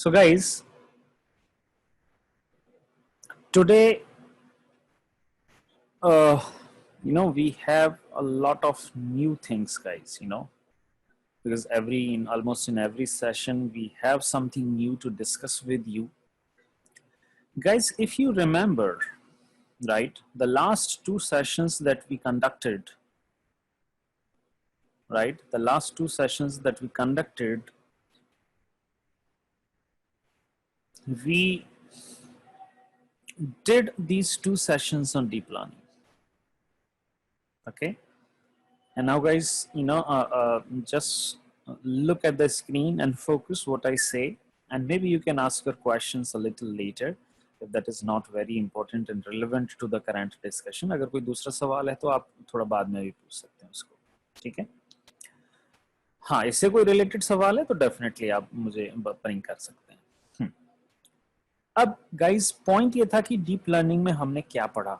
So guys, today, we have a lot of new things, guys, because almost in every session, we have something new to discuss with you. Guys, if you remember, right, the last two sessions that we conducted, we did these two sessions on deep learning. Okay, and now guys, just look at the screen and focus what I say, and maybe you can ask your questions a little later if that is not very important and relevant to the current discussion. अगर कोई दूसरा सवाल है तो आप थोड़ा बाद में भी पूछ सकते हैं उसको, ठीक है? हाँ, इससे कोई रिलेटेड सवाल है तो डेफिनेटली आप मुझे पिंग कर सकते हैं। अब गाइस, पॉइंट ये था कि डीप लर्निंग में हमने क्या पढ़ा।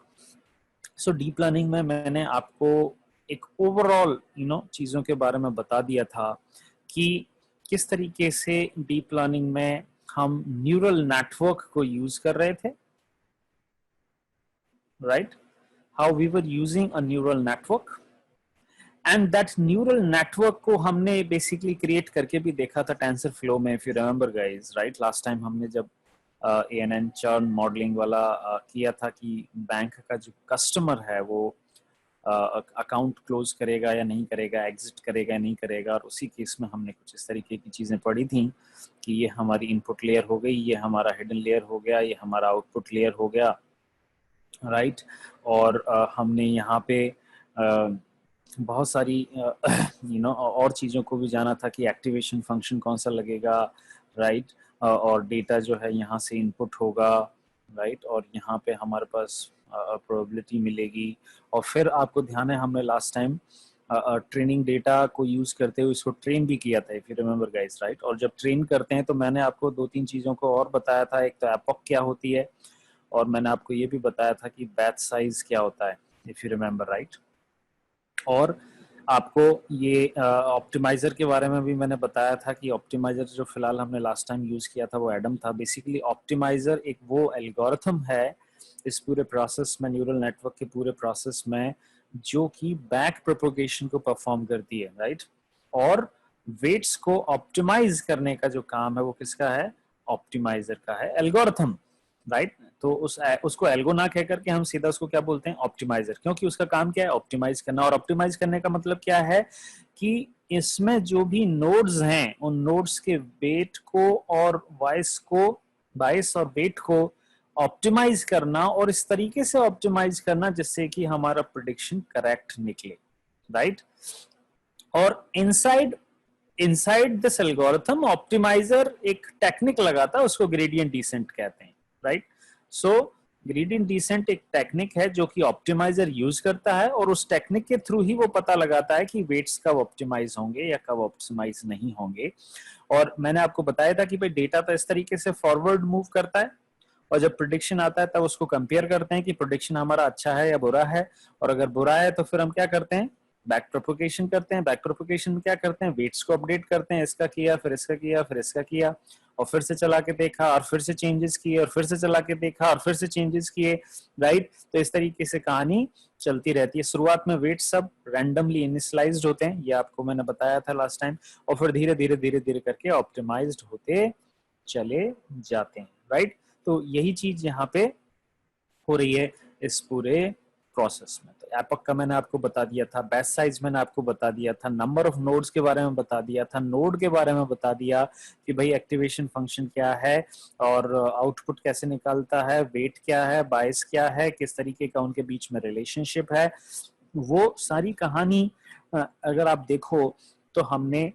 सो डीप लर्निंग में मैंने आपको एक ओवरऑल चीजों के बारे में बता दिया था कि किस तरीके से डीप लर्निंग में हम न्यूरल नेटवर्क को यूज कर रहे थे, right? How we were using a neural network, and that neural network को हमने बेसिकली क्रिएट करके भी देखा था टेंसर फ्लो में, if you remember guys, right? Last time हमने जब ANN चर्न मॉडलिंग वाला किया था कि बैंक का जो कस्टमर है वो अकाउंट क्लोज करेगा या नहीं करेगा, एग्जिट करेगा या नहीं करेगा, और उसी केस में हमने कुछ इस तरीके की चीज़ें पढ़ी थी कि ये हमारी इनपुट लेयर हो गई, ये हमारा हिडन लेयर हो गया, ये हमारा आउटपुट लेयर हो गया, राइट? और हमने यहाँ पे बहुत सारी और चीज़ों को भी जाना था कि एक्टिवेशन फंक्शन कौन सा लगेगा, राइट? और डेटा जो है यहाँ से इनपुट होगा, राइट? और यहाँ पे हमारे पास प्रोबेबिलिटी मिलेगी। और फिर आपको ध्यान है हमने लास्ट टाइम ट्रेनिंग डेटा को यूज करते हुए इसको ट्रेन भी किया था, if you remember guys, right? और जब ट्रेन करते हैं तो मैंने आपको दो तीन चीज़ों को और बताया था। एक तो एपॉक क्या होती है, और मैंने आपको ये भी बताया था कि बैच साइज क्या होता है, इफ यू रिमेंबर, राइट? और आपको ये ऑप्टिमाइजर के बारे में भी मैंने बताया था कि ऑप्टिमाइजर जो फिलहाल हमने लास्ट टाइम यूज किया था वो एडम था। बेसिकली ऑप्टिमाइजर एक वो एल्गोरिथम है इस पूरे प्रोसेस में, न्यूरल नेटवर्क के पूरे प्रोसेस में, जो कि बैक प्रोपोगेशन को परफॉर्म करती है, राइट? और वेट्स को ऑप्टिमाइज करने का जो काम है वो किसका है? ऑप्टिमाइजर का है, एल्गोरिथम, राइट? तो उसको एल्गो ना कह करके हम सीधा उसको क्या बोलते हैं? ऑप्टिमाइजर, क्योंकि उसका काम क्या है? ऑप्टिमाइज करना। और ऑप्टिमाइज करने का मतलब क्या है कि इसमें जो भी नोड्स हैं उन नोड्स के वेट को और बाइस और वेट को ऑप्टिमाइज करना, और इस तरीके से ऑप्टिमाइज करना जिससे कि हमारा प्रेडिक्शन करेक्ट निकले, राइट? और इनसाइड दिस एल्गोरिथम ऑप्टिमाइजर एक टेक्निक लगाता है, उसको ग्रेडियंट डिसेंट कहते हैं, राइट? सो ग्रेडियंट डिसेंट एक टेक्निक है जो कि ऑप्टिमाइजर यूज करता है, और उस टेक्निक के थ्रू ही वो पता लगाता है कि वेट्स कब ऑप्टिमाइज होंगे या कब ऑप्टिमाइज नहीं होंगे। और मैंने आपको बताया था कि भाई डेटा तो इस तरीके से फॉरवर्ड मूव करता है, और जब प्रेडिक्शन आता है तब उसको कंपेयर करते हैं कि प्रेडिक्शन हमारा अच्छा है या बुरा है, और अगर बुरा है तो फिर हम क्या करते हैं? बैक प्रोपोगेशन करते हैं। बैक प्रोपोगेशन में क्या करते हैं? वेट्स को अपडेट करते हैं, इसका किया, फिर इसका किया, फिर इसका किया, और फिर से चला के देखा, और फिर से चेंजेस किए, और फिर से चला के देखा, और फिर से चेंजेस किए, राइट? तो इस तरीके से कहानी चलती रहती है। शुरुआत में वेट्स सब रैंडमली इनिशियलाइज्ड होते हैं, ये आपको मैंने बताया था लास्ट टाइम, और फिर धीरे धीरे धीरे धीरे करके ऑप्टिमाइज्ड होते चले जाते हैं, राइट? तो यही चीज यहाँ पे हो रही है इस पूरे प्रोसेस में। तो एपॉक का मैंने आपको बता दिया था, बैच साइज मैंने आपको बता दिया था, नंबर ऑफ नोड्स के बारे में बता दिया था, नोड के बारे में बता दिया कि भाई एक्टिवेशन फंक्शन क्या है, और आउटपुट कैसे निकालता है, वेट क्या है, बायस क्या है, किस तरीके का उनके बीच में रिलेशनशिप है। वो सारी कहानी अगर आप देखो तो हमने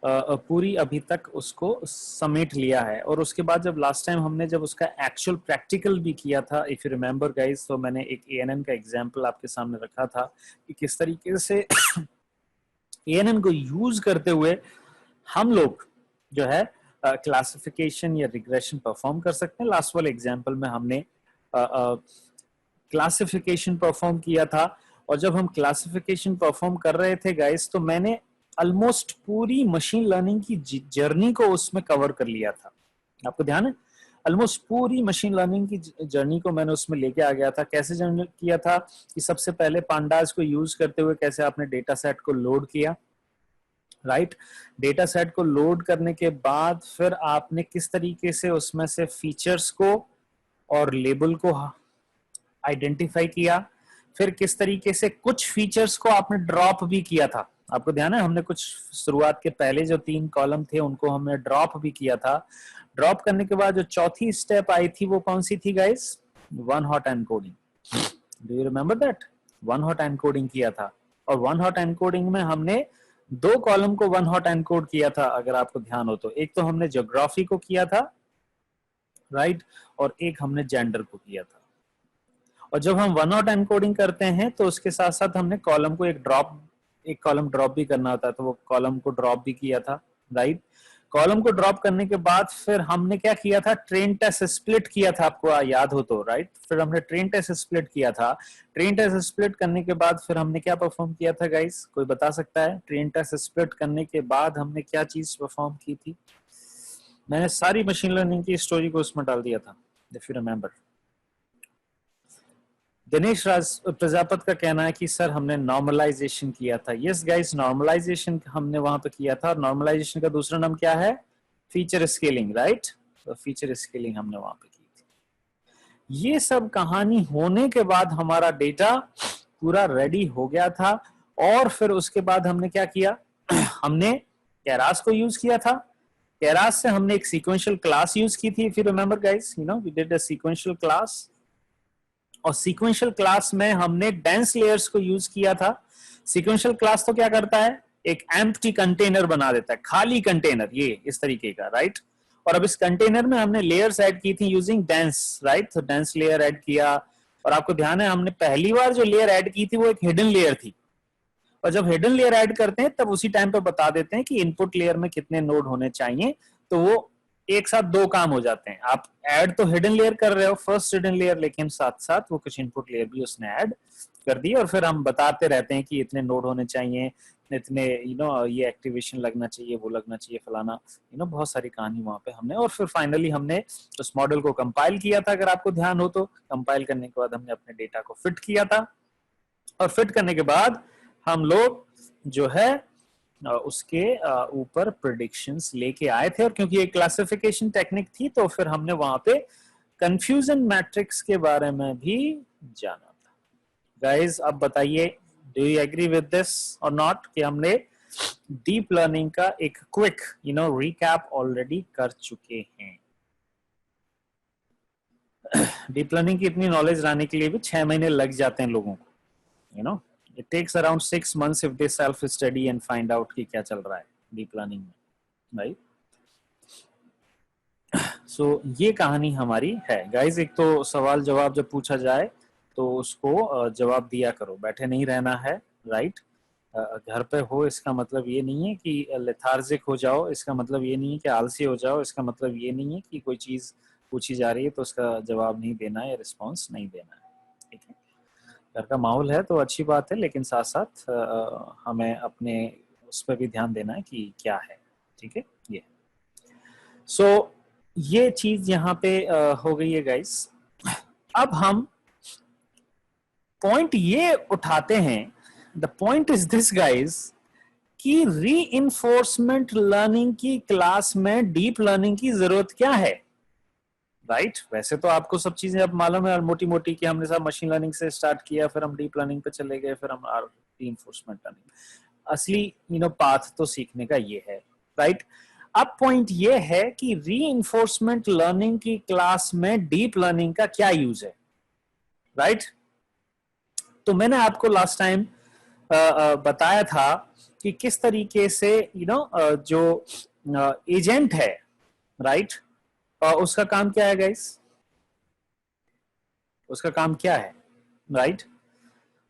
पूरी अभी तक उसको समेट लिया है। और उसके बाद जब लास्ट टाइम हमने जब उसका एक्चुअल प्रैक्टिकल भी किया था, इफ यू रिमेंबर गाइस, तो मैंने एक ANN का एग्जांपल आपके सामने रखा था कि किस तरीके से ANN को यूज करते हुए हम लोग जो है क्लासिफिकेशन या रिग्रेशन परफॉर्म कर सकते हैं। लास्ट वाले एग्जाम्पल में हमने क्लासिफिकेशन परफॉर्म किया था, और जब हम क्लासिफिकेशन परफॉर्म कर रहे थे गाइस, तो मैंने ऑलमोस्ट पूरी मशीन लर्निंग की जर्नी को उसमें कवर कर लिया था। आपको ध्यान है, ऑलमोस्ट पूरी मशीन लर्निंग की जर्नी को मैंने उसमें लेके आ गया था। कैसे जर्नी किया था कि सबसे पहले पांडास को यूज करते हुए कैसे आपने डेटा सेट को लोड किया, राइट। डेटा सेट को लोड करने के बाद फिर आपने किस तरीके से उसमें से फीचर्स को और लेबल को आइडेंटिफाई किया, फिर किस तरीके से कुछ फीचर्स को आपने ड्रॉप भी किया था। आपको ध्यान है, हमने कुछ शुरुआत के पहले जो 3 कॉलम थे उनको हमने ड्रॉप भी किया था। ड्रॉप करने के बाद जो चौथी स्टेप आई थी वो कौन सी थी guys? One hot encoding. Do you remember that? One hot encoding किया था। और वन हॉट एनकोडिंग में हमने 2 कॉलम को वन हॉट एनकोड किया था, अगर आपको ध्यान हो तो। एक तो हमने ज्योग्राफी को किया था, राइट, और एक हमने जेंडर को किया था। और जब हम वन हॉट एनकोडिंग करते हैं तो उसके साथ साथ हमने कॉलम को एक कॉलम ड्रॉप भी करना होता है, तो वो कॉलम को ड्रॉप भी किया था, राइट। कॉलम को ड्रॉप करने के बाद फिर हमने क्या किया था? ट्रेन टेस्ट स्प्लिट किया था, आपको याद हो तो, राइट। फिर हमने ट्रेन टेस्ट स्प्लिट किया था। ट्रेन टेस्ट स्प्लिट करने के बाद फिर हमने क्या परफॉर्म किया था गाइस? कोई बता सकता है? ट्रेन टेस्ट स्प्लिट करने के बाद हमने क्या चीज परफॉर्म की थी? मैंने सारी मशीन लर्निंग की स्टोरी को उसमें डाल दिया था, इफ यू रिमेम्बर। दिनेश राज प्रजापत का कहना है कि सर हमने नॉर्मलाइजेशन किया था। यस गाइस, नॉर्मलाइजेशन हमने वहां पे किया था। नॉर्मलाइजेशन का दूसरा नाम क्या है? Feature scaling, right. तो फीचर स्केलिंग हमने वहां पे की थी। ये सब कहानी होने के बाद हमारा डेटा पूरा रेडी हो गया था। और फिर उसके बाद हमने क्या किया? हमने कैरास को यूज किया था। कैरास से हमने एक सीक्वेंशियल क्लास यूज की थी, if you remember guys, you know we did a sequential class. और सीक्वेंशियल क्लास में हमने डेंस लेयर्स को यूज किया था। सीक्वेंशियल क्लास तो क्या करता है? एक एम्प्टी कंटेनर बना देता है, खाली कंटेनर, ये इस तरीके का, राइट। और अब इस कंटेनर में हमने लेयर्स ऐड की थी यूजिंग डेंस, राइट। तो डेंस लेयर ऐड किया। और आपको ध्यान है, हमने पहली बार जो लेयर ऐड की थी वो एक हिडन लेयर थी। और जब हिडन लेयर ऐड करते हैं तब उसी टाइम पे बता देते हैं कि इनपुट लेयर में कितने नोड होने चाहिए, तो वो एक साथ 2 काम हो जाते हैं। आप ऐड तो हिडन लेयर कर रहे हो, फर्स्ट हिडन लेयर, लेकिन साथ साथ वो कुछ इनपुट लेयर भी उसने ऐड कर दी। और फिर हम बताते रहते हैं कि इतने नोड होने चाहिए, इतने ये एक्टिवेशन लगना चाहिए, वो लगना चाहिए, फलाना, बहुत सारी कहानी वहां पे हमने। और फिर फाइनली हमने उस मॉडल को कंपाइल किया था, अगर आपको ध्यान हो तो। कंपाइल करने के बाद हमने अपने डेटा को फिट किया था। और फिट करने के बाद हम लोग जो है उसके ऊपर प्रेडिक्शंस लेके आए थे। और क्योंकि एक क्लासिफिकेशन टेक्निक थी तो फिर हमने वहां पे कंफ्यूजन मैट्रिक्स के बारे में भी जाना था। गाइस अब बताइए, do you agree with this और नॉट, कि हमने डीप लर्निंग का एक क्विक रिकैप ऑलरेडी कर चुके हैं। डीप लर्निंग की इतनी नॉलेज लाने के लिए भी 6 महीने लग जाते हैं लोगों को, It takes around 6 months if they self study and find out कि क्या चल रहा है डीप लर्निंग में, राइट। सो ये कहानी हमारी है गाइस। एक तो सवाल जवाब जब पूछा जाए तो उसको जवाब दिया करो, बैठे नहीं रहना है, राइट। घर पे हो इसका मतलब ये नहीं है कि लेथार्जिक हो जाओ, इसका मतलब ये नहीं है कि आलसी हो जाओ, इसका मतलब ये नहीं है कि कोई चीज पूछी जा रही है तो उसका जवाब नहीं देना है या रिस्पॉन्स नहीं देना है, ठीक है। घर का माहौल है तो अच्छी बात है, लेकिन साथ साथ हमें अपने उस पर भी ध्यान देना है कि क्या है, ठीक है। ये ये चीज यहाँ पे हो गई है गाइस। अब हम पॉइंट ये उठाते हैं, the point is this guys, कि रीइंफोर्समेंट लर्निंग की क्लास में डीप लर्निंग की जरूरत क्या है, राइट। वैसे तो आपको सब चीजें अब मालूम है मोटी मोटी, कि हमने सब मशीन लर्निंग से स्टार्ट किया, फिर हम डीप लर्निंग पे चले गए, फिर हम रीइंफोर्समेंट लर्निंग। असली पाथ तो सीखने का ये है, राइट। अब पॉइंट ये है कि रीइंफोर्समेंट लर्निंग की क्लास में डीप लर्निंग का क्या यूज है, राइट। तो मैंने आपको लास्ट टाइम बताया था कि किस तरीके से जो एजेंट है, राइट, उसका काम क्या है गाइस? उसका काम क्या है, राइट।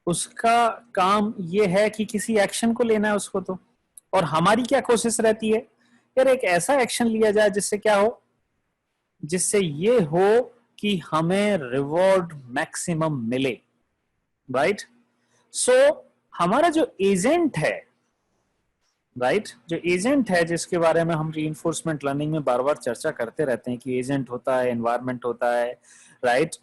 उसका काम ये है कि किसी एक्शन को लेना है उसको तो। और हमारी क्या कोशिश रहती है, यार एक ऐसा एक्शन लिया जाए जिससे क्या हो, जिससे ये हो कि हमें रिवॉर्ड मैक्सिमम मिले, राइट। सो हमारा जो एजेंट है राइट जो एजेंट है जिसके बारे में हम रीइंफोर्समेंट लर्निंग में बार बार चर्चा करते रहते हैं कि एजेंट होता है, एनवायरनमेंट होता है, राइट।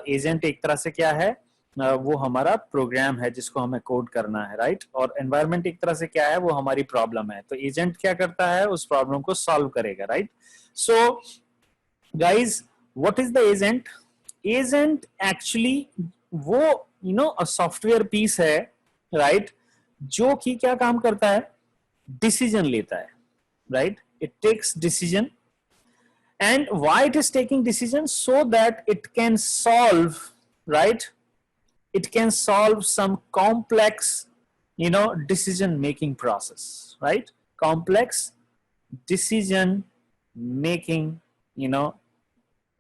एजेंट एक तरह से क्या है, वो हमारा प्रोग्राम है जिसको हमें कोड करना है, राइट। और एनवायरनमेंट एक तरह से क्या है, वो हमारी प्रॉब्लम है। तो एजेंट क्या करता है, उस प्रॉब्लम को सॉल्व करेगा, right. So guys what is the agent? Agent actually वो अ सॉफ्टवेयर पीस है, राइट, जो कि क्या काम करता है, डिसीजन लेता है, right. It takes decision, and why it is taking decisions? So that it can solve, right, it can solve some complex decision making process, right, complex decision making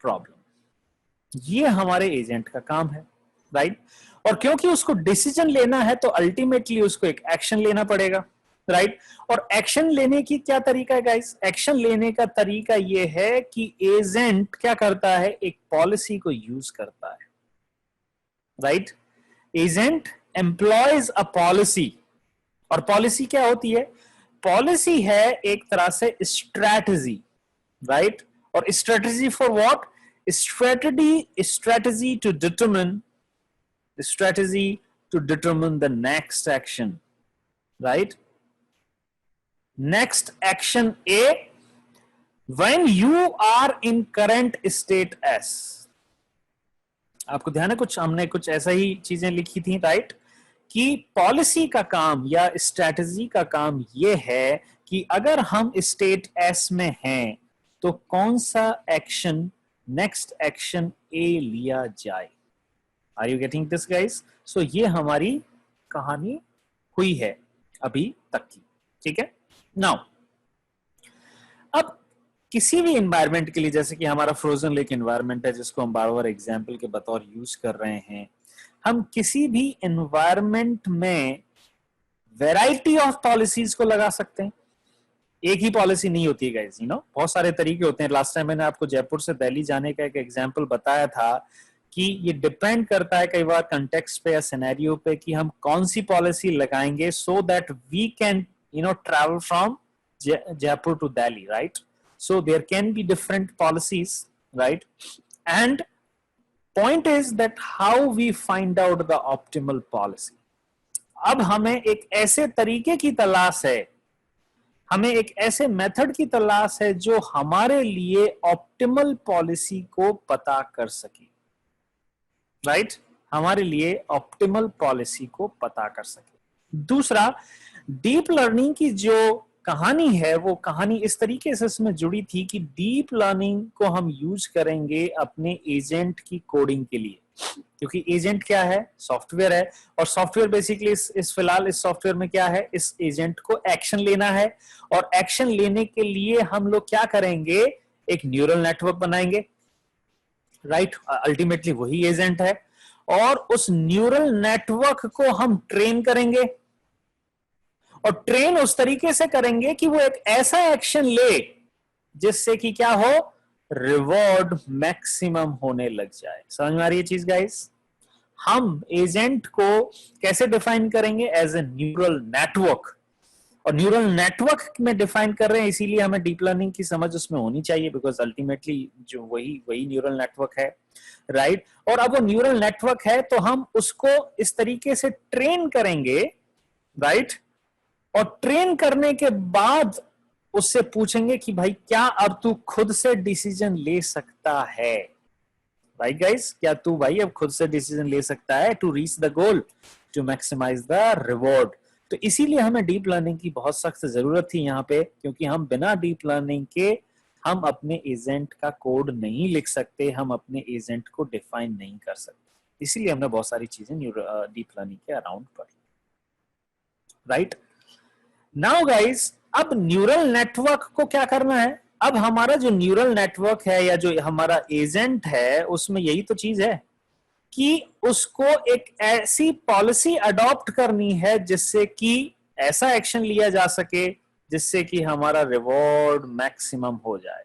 problem. ये हमारे एजेंट का काम है, right. और क्योंकि उसको decision लेना है तो अल्टीमेटली उसको एक एक्शन लेना पड़ेगा, राइट। और एक्शन लेने की क्या तरीका है गाइस? एक्शन लेने का तरीका ये है कि एजेंट क्या करता है, एक पॉलिसी को यूज करता है, right. Agent employees a policy. और पॉलिसी क्या होती है? पॉलिसी है एक तरह से स्ट्रैटेजी, राइट। और strategy for what? strategy to determine the next action, right? Next action A when you are in current state S. आपको ध्यान है, कुछ हमने कुछ ऐसा ही चीजें लिखी थी, राइट, कि पॉलिसी का काम या स्ट्रैटेजी का काम यह है कि अगर हम स्टेट एस में हैं तो कौन सा एक्शन, नेक्स्ट एक्शन ए लिया जाए। Are you getting this guys? So ये हमारी कहानी हुई है अभी तक की, ठीक है। नाउ अब किसी भी एनवायरनमेंट के लिए, जैसे कि हमारा फ्रोजन लेक एनवायरनमेंट है जिसको हम बार बार एग्जाम्पल के बतौर यूज कर रहे हैं, हम किसी भी एनवायरनमेंट में वैरायटी ऑफ पॉलिसीज को लगा सकते हैं। एक ही पॉलिसी नहीं होती है गाइस, बहुत सारे तरीके होते हैं। लास्ट टाइम मैंने आपको जयपुर से दिल्ली जाने का एक एग्जांपल बताया था कि ये डिपेंड करता है कई बार कंटेक्स्ट पे या सिनेरियो पे कि हम कौन सी पॉलिसी लगाएंगे so that we can travel from Jaipur to Delhi, right. So there can be different policies, right, and point is that how we find out the optimal policy. अब हमें एक ऐसे तरीके की तलाश है, हमें एक ऐसे मेथड की तलाश है जो हमारे लिए ऑप्टिमल पॉलिसी को पता कर सके, राइट, हमारे लिए ऑप्टिमल पॉलिसी को पता कर सके। दूसरा, डीप लर्निंग की जो कहानी है वो कहानी इस तरीके से इसमें जुड़ी थी कि डीप लर्निंग को हम यूज करेंगे अपने एजेंट की कोडिंग के लिए, क्योंकि एजेंट क्या है, सॉफ्टवेयर है। और सॉफ्टवेयर बेसिकली इस फिलहाल इस सॉफ्टवेयर में क्या है, इस एजेंट को एक्शन लेना है। और एक्शन लेने के लिए हम लोग क्या करेंगे, एक न्यूरल नेटवर्क बनाएंगे, राइट। अल्टीमेटली वही एजेंट है। और उस न्यूरल नेटवर्क को हम ट्रेन करेंगे, और ट्रेन उस तरीके से करेंगे कि वो एक ऐसा एक्शन ले जिससे कि क्या हो, रिवॉर्ड मैक्सिमम होने लग जाए। समझ में आ रही है चीज गाइस? हम एजेंट को कैसे डिफाइन करेंगे, एज ए न्यूरल नेटवर्क। और न्यूरल नेटवर्क में डिफाइन कर रहे हैं, इसीलिए हमें डीप लर्निंग की समझ उसमें होनी चाहिए, बिकॉज अल्टीमेटली जो वही न्यूरल नेटवर्क है, राइट। और अब वो न्यूरल नेटवर्क है तो हम उसको इस तरीके से ट्रेन करेंगे, राइट। और ट्रेन करने के बाद उससे पूछेंगे कि भाई क्या अब तू खुद से डिसीजन ले सकता है, राइट गाइस, क्या तू भाई अब खुद से डिसीजन ले सकता है to reach the goal, to maximise the reward. तो इसीलिए हमें डीप लर्निंग की बहुत सख्त जरूरत थी यहाँ पे, क्योंकि हम बिना डीप लर्निंग के हम अपने एजेंट का कोड नहीं लिख सकते, हम अपने एजेंट को डिफाइन नहीं कर सकते। इसीलिए हमने बहुत सारी चीजें डीप लर्निंग के अराउंड पढ़ी, राइट। नाउ गाइस, अब न्यूरल नेटवर्क को क्या करना है, अब हमारा जो न्यूरल नेटवर्क है या जो हमारा एजेंट है उसमें यही तो चीज है कि उसको एक ऐसी पॉलिसी अडॉप्ट करनी है जिससे कि ऐसा एक्शन लिया जा सके जिससे कि हमारा रिवॉर्ड मैक्सिमम हो जाए।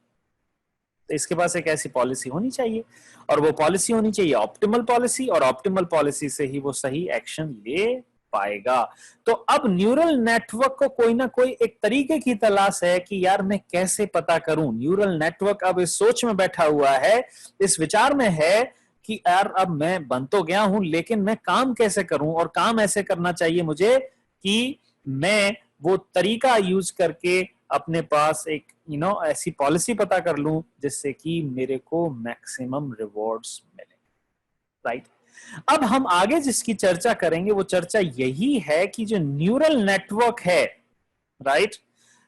तो इसके पास एक ऐसी पॉलिसी होनी चाहिए, और वो पॉलिसी होनी चाहिए ऑप्टिमल पॉलिसी, और ऑप्टिमल पॉलिसी से ही वो सही एक्शन ले पाएगा। तो अब न्यूरल नेटवर्क को कोई ना कोई एक तरीके की तलाश है कि यार मैं कैसे पता करूं। न्यूरल नेटवर्क अब इस सोच में बैठा हुआ है, इस विचार में है कि यार अब मैं बन तो गया हूं, लेकिन मैं काम कैसे करूं, और काम ऐसे करना चाहिए मुझे कि मैं वो तरीका यूज करके अपने पास एक ऐसी पॉलिसी पता कर लूं जिससे कि मेरे को मैक्सिमम रिवॉर्ड्स मिले, राइट। अब हम आगे जिसकी चर्चा करेंगे वो चर्चा यही है कि जो न्यूरल नेटवर्क है, राइट,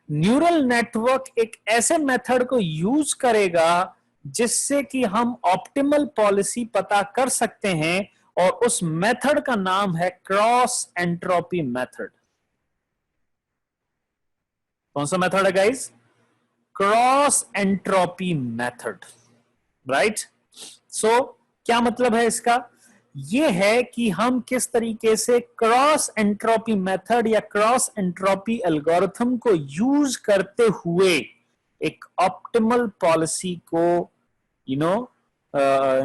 न्यूरल नेटवर्क एक ऐसे मेथड को यूज करेगा जिससे कि हम ऑप्टिमल पॉलिसी पता कर सकते हैं, और उस मेथड का नाम है क्रॉस एंट्रोपी मेथड। कौन सा मेथड है guys? Cross entropy method, right. So क्या मतलब है इसका? यह है कि हम किस तरीके से क्रॉस एंट्रोपी मेथड या क्रॉस एंट्रोपी एल्गोरिथम को यूज करते हुए एक ऑप्टिमल पॉलिसी को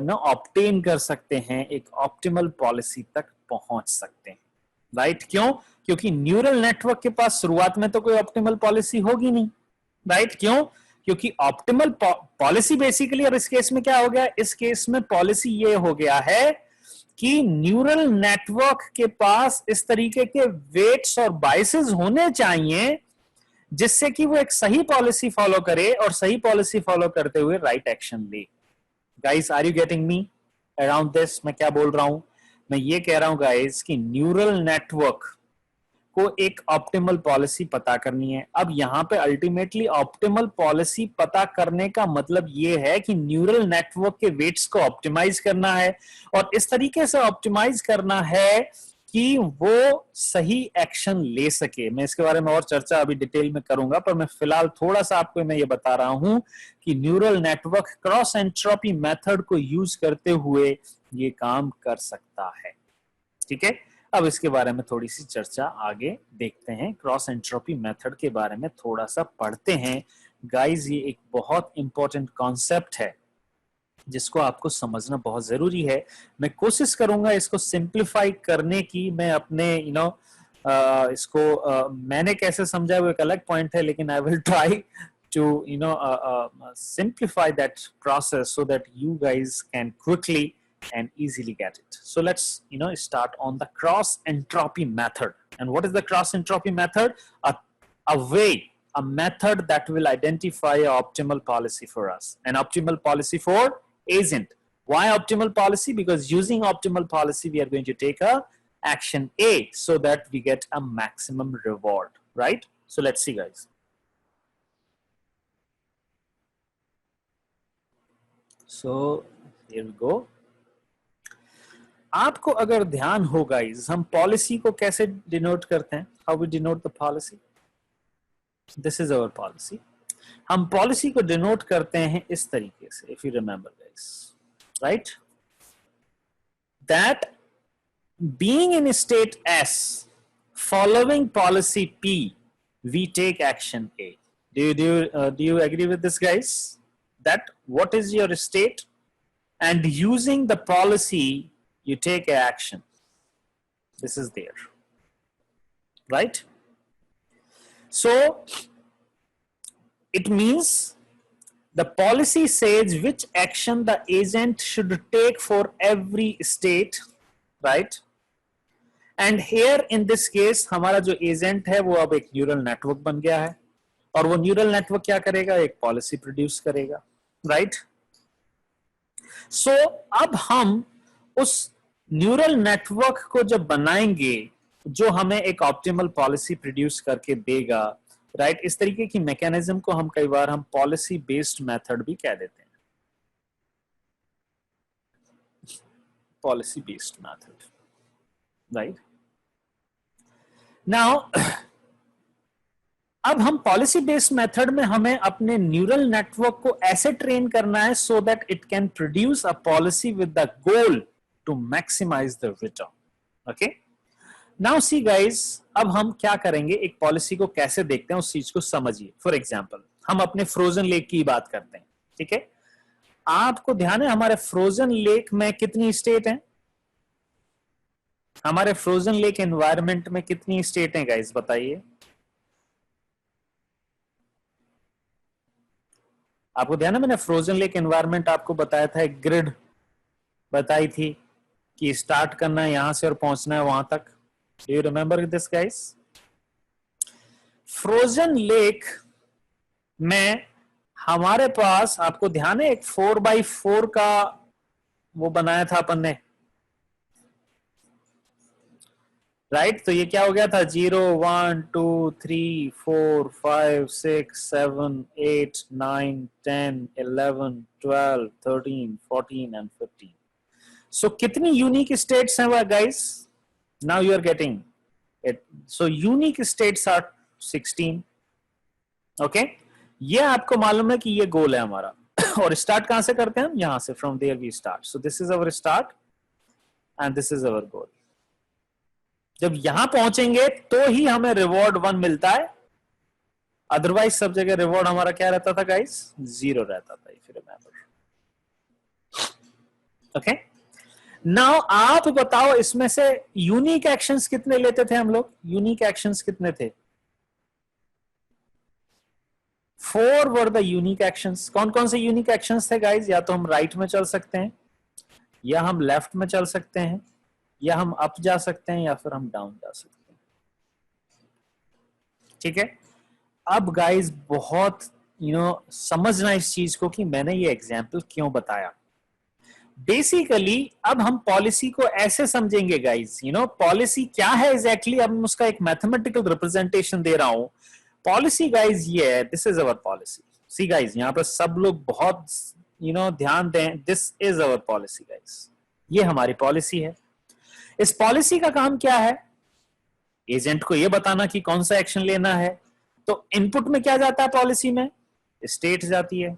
ऑब्टेन कर सकते हैं, एक ऑप्टिमल पॉलिसी तक पहुंच सकते हैं, राइट। क्यों? क्योंकि न्यूरल नेटवर्क के पास शुरुआत में तो कोई ऑप्टिमल पॉलिसी होगी नहीं, राइट। क्यों? क्योंकि ऑप्टिमल पॉलिसी बेसिकली, और इस केस में क्या हो गया, इस केस में पॉलिसी ये हो गया है कि न्यूरल नेटवर्क के पास इस तरीके के वेट्स और बाइसेस होने चाहिए जिससे कि वो एक सही पॉलिसी फॉलो करे, और सही पॉलिसी फॉलो करते हुए राइट एक्शन ले। Guys, are you getting me around this? मैं क्या बोल रहा हूं? मैं ये कह रहा हूं गाइस कि न्यूरल नेटवर्क को एक ऑप्टिमल पॉलिसी पता करनी है। अब यहां पे अल्टीमेटली ऑप्टिमल पॉलिसी पता करने का मतलब ये है कि न्यूरल नेटवर्क के वेट्स को ऑप्टिमाइज करना है, और इस तरीके से ऑप्टिमाइज करना है कि वो सही एक्शन ले सके। मैं इसके बारे में और चर्चा अभी डिटेल में करूंगा, पर मैं फिलहाल थोड़ा सा आपको मैं ये बता रहा हूं कि neural network cross entropy method को यूज करते हुए ये काम कर सकता है, ठीक है। अब इसके बारे में थोड़ी सी चर्चा आगे देखते हैं, क्रॉस एंट्रोपी मेथड के बारे में थोड़ा सा पढ़ते हैं। गाइस, ये एक बहुत इंपॉर्टेंट कॉन्सेप्ट है जिसको आपको समझना बहुत जरूरी है। मैं कोशिश करूंगा इसको सिंप्लीफाई करने की। मैं अपने इसको मैंने कैसे समझा वो एक अलग पॉइंट है, लेकिन I will try to simplify that process so that you guys can quickly and easily get it. So let's start on the cross entropy method. And what is the cross entropy method? A method that will identify an optimal policy for us, an optimal policy for agent. Why optimal policy? Because using optimal policy we are going to take a action A so that we get a maximum reward, right? So let's see, guys. So here we go. आपको अगर ध्यान हो guys, हम policy को कैसे denote करते हैं? How we denote the policy? This is our policy. हम पॉलिसी को डिनोट करते हैं इस तरीके से, if you remember guys, right, that being in state S, following policy P, we take action A. Do you agree with this, guys? That what is your state, and using the policy you take action. This is there, right? So it means the policy says which action the agent should take for every state, right? And here in this case हमारा जो agent है वो अब एक neural network बन गया है, और वो न्यूरल नेटवर्क क्या करेगा? एक पॉलिसी प्रोड्यूस करेगा, राइट? सो अब हम उस न्यूरल नेटवर्क को जब बनाएंगे जो हमें एक ऑप्टिमल पॉलिसी प्रोड्यूस करके देगा, राइट? इस तरीके की मैकेनिज्म को हम कई बार हम पॉलिसी बेस्ड मेथड भी कह देते हैं, policy based method, right? Now अब हम पॉलिसी बेस्ड मेथड में हमें अपने न्यूरल नेटवर्क को ऐसे ट्रेन करना है so that it can produce a policy with the goal to maximise the return. Okay, now see guys, अब हम क्या करेंगे, एक पॉलिसी को कैसे देखते हैं उस चीज को समझिए। फॉर एग्जांपल, हम अपने फ्रोजन लेक की बात करते हैं, ठीक है? आपको ध्यान है हमारे फ्रोजन लेक में कितनी स्टेट हैं? हमारे फ्रोजन लेक एनवायरनमेंट में कितनी स्टेट हैं गाइस, बताइए। आपको ध्यान है, मैंने फ्रोजन लेक एनवायरनमेंट आपको बताया था, एक ग्रिड बताई थी कि स्टार्ट करना है यहां से और पहुंचना है वहां तक। Do you remember this guys? Frozen lake में हमारे पास, आपको ध्यान है, एक 4x4 का वो बनाया था अपन ने, राइट? तो ये क्या हो गया था, 0 1 2 3 4 5 6 7 8 9 10 11 12 13 14 एंड 15। सो कितनी यूनिक स्टेट्स हैं guys? Now you are getting it. So unique states are 16। ओके, ये आपको मालूम है कि ये गोल है हमारा। और स्टार्ट कहां से करते हैं हम? यहां से, from there we start. So this is our start and this is our goal. जब यहां पहुंचेंगे तो ही हमें रिवॉर्ड 1 मिलता है, अदरवाइज सब जगह रिवॉर्ड हमारा क्या रहता था गाइस? 0 रहता था, if you remember. Okay, now आप बताओ इसमें से यूनिक एक्शंस कितने लेते थे हम लोग? यूनिक एक्शंस कितने थे? 4 वर द यूनिक एक्शंस। कौन कौन से यूनिक एक्शंस थे गाइस? या तो हम राइट में चल सकते हैं, या हम लेफ्ट में चल सकते हैं, या हम अप जा सकते हैं, या फिर हम डाउन जा सकते हैं। ठीक है, अब गाइस बहुत समझना इस चीज को कि मैंने ये एग्जाम्पल क्यों बताया। बेसिकली अब हम पॉलिसी को ऐसे समझेंगे गाइस, पॉलिसी क्या है एग्जैक्टली। अब मैं उसका एक मैथमेटिकल रिप्रेजेंटेशन दे रहा हूं। पॉलिसी गाइस ये है, this is our policy. See guys, यहां पर सब लोग बहुत ध्यान दें, this is our policy guys. ये हमारी पॉलिसी है। इस पॉलिसी का काम क्या है? एजेंट को यह बताना कि कौन सा एक्शन लेना है। तो इनपुट में क्या जाता है पॉलिसी में? स्टेट जाती है।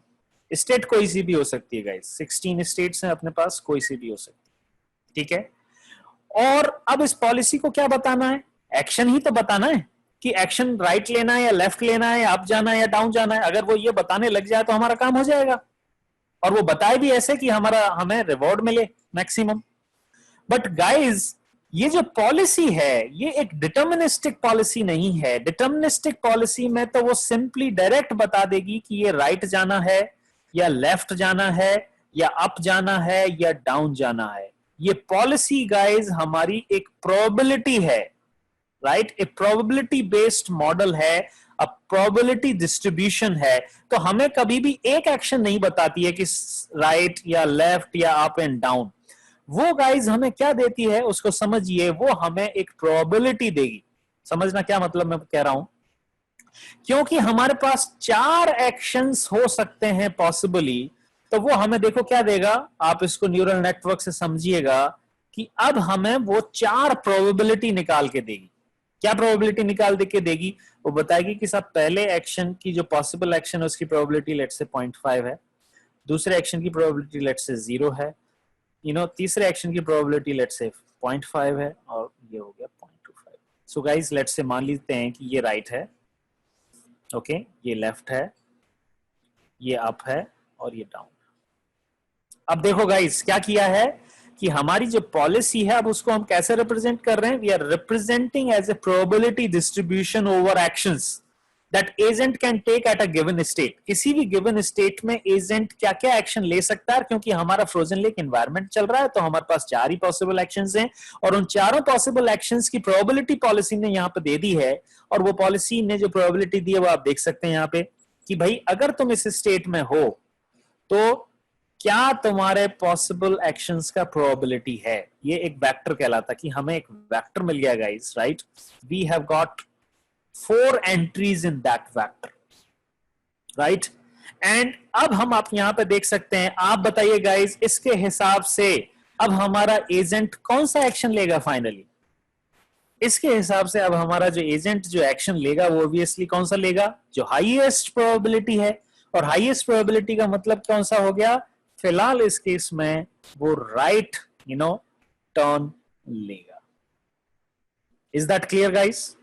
स्टेट कोई सी भी हो सकती है गाइस, 16 स्टेट्स हैं अपने पास, कोई सी भी हो सकती है। ठीक है, और अब इस पॉलिसी को क्या बताना है? एक्शन ही तो बताना है कि एक्शन राइट लेना है या लेफ्ट लेना है, या अप जाना है या डाउन जाना है। अगर वो ये बताने लग जाए तो हमारा काम हो जाएगा, और वो बताए भी ऐसे कि हमें रिवॉर्ड मिले मैक्सिमम। बट गाइज, ये जो पॉलिसी है ये एक डिटर्मिनिस्टिक पॉलिसी नहीं है। डिटर्मिनिस्टिक पॉलिसी में तो वो सिंपली डायरेक्ट बता देगी कि ये राइट जाना है या लेफ्ट जाना है, या अप जाना है या डाउन जाना है। ये पॉलिसी गाइज हमारी एक प्रोबेबिलिटी है, राइट? ए प्रोबेबिलिटी बेस्ड मॉडल है, अब प्रोबेबिलिटी डिस्ट्रीब्यूशन है। तो हमें कभी भी एक एक्शन नहीं बताती है कि राइट या लेफ्ट या अप एंड डाउन। वो गाइज हमें क्या देती है उसको समझिए, वो हमें एक प्रोबेबिलिटी देगी। समझना क्या मतलब मैं कह रहा हूं? क्योंकि हमारे पास 4 एक्शंस हो सकते हैं पॉसिबली, तो वो हमें देखो क्या देगा, आप इसको न्यूरल नेटवर्क से समझिएगा कि अब हमें वो 4 प्रोबेबिलिटी निकाल के देगी। क्या प्रोबेबिलिटी निकाल के देगी? वो बताएगी कि साहब पहले एक्शन की जो पॉसिबल एक्शन है उसकी प्रोबेबिलिटी लेट से 0.5 है, दूसरे एक्शन की प्रोबेबिलिटी लेट से 0 है, तीसरे एक्शन की प्रोबेबिलिटी लेट से 0.5 है, और ये हो गया 0.25। सो गाइस लेट से मान लेते हैं कि ये राइट है, ओके, ये लेफ्ट है, ये अप है, और ये डाउन। अब देखो गाइस क्या किया है कि हमारी जो पॉलिसी है अब उसको हम कैसे रिप्रेजेंट कर रहे हैं? We are representing as a probability distribution over actions that agent can take at a given state. किसी भी गिवन स्टेट में एजेंट क्या क्या एक्शन ले सकता है, क्योंकि हमारा फ्रोजन लेक एनवायरनमेंट चल रहा है तो हमारे पास 4 ही पॉसिबल एक्शंस हैं, और उन चारों पॉसिबल एक्शंस की प्रोबेबिलिटी पॉलिसी ने यहां पे दे दी है। और वो पॉलिसी ने जो प्रोबेबिलिटी दी है वो आप देख सकते हैं यहां पे कि भाई अगर तुम इस स्टेट में हो तो क्या तुम्हारे पॉसिबल एक्शंस का प्रोबेबिलिटी है। ये एक वेक्टर कहलाता, कि हमें एक वेक्टर मिल गया guys, right? We have got 4 entries in that vector, right? And अब हम आप यहां पे देख सकते हैं, आप बताइए गाइस, इसके हिसाब से अब हमारा एजेंट कौन सा एक्शन लेगा फाइनली? इसके हिसाब से अब हमारा जो एजेंट जो एक्शन लेगा वो ऑब्वियसली कौन सा लेगा? जो हाईएस्ट प्रोबेबिलिटी है। और हाईएस्ट प्रोबेबिलिटी का मतलब कौन सा हो गया? फिलहाल इस केस में वो राइट टर्न लेगा। Is that clear guys?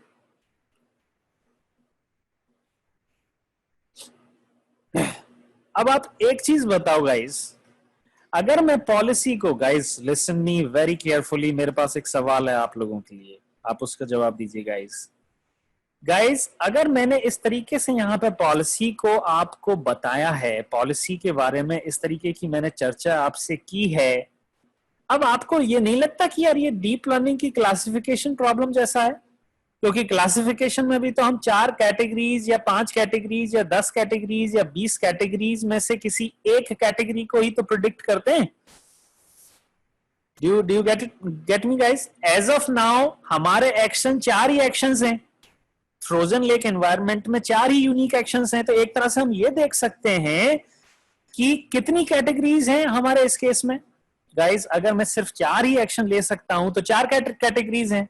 अब आप एक चीज बताओ गाइस, अगर मैं पॉलिसी को, guys listen me very carefully, मेरे पास एक सवाल है आप लोगों के लिए, आप उसका जवाब दीजिए गाइस। गाइस अगर मैंने इस तरीके से यहाँ पे पॉलिसी को आपको बताया है, पॉलिसी के बारे में इस तरीके की मैंने चर्चा आपसे की है, अब आपको ये नहीं लगता कि यार ये डीप लर्निंग की क्लासिफिकेशन प्रॉब्लम जैसा है? क्योंकि क्लासिफिकेशन में भी तो हम 4 कैटेगरीज या 5 कैटेगरीज या 10 कैटेगरीज या 20 कैटेगरीज में से किसी एक कैटेगरी को ही तो प्रिडिक्ट करते हैं। Do you get me guys? As of now हमारे एक्शन 4 ही एक्शंस हैं, फ्रोजन लेक एनवायरनमेंट में 4 ही यूनिक एक्शंस हैं। तो एक तरह से हम ये देख सकते हैं कि कितनी कैटेगरीज हैं हमारे इस केस में। गाइस अगर मैं सिर्फ 4 ही एक्शन ले सकता हूं तो 4 कैटेगरीज हैं।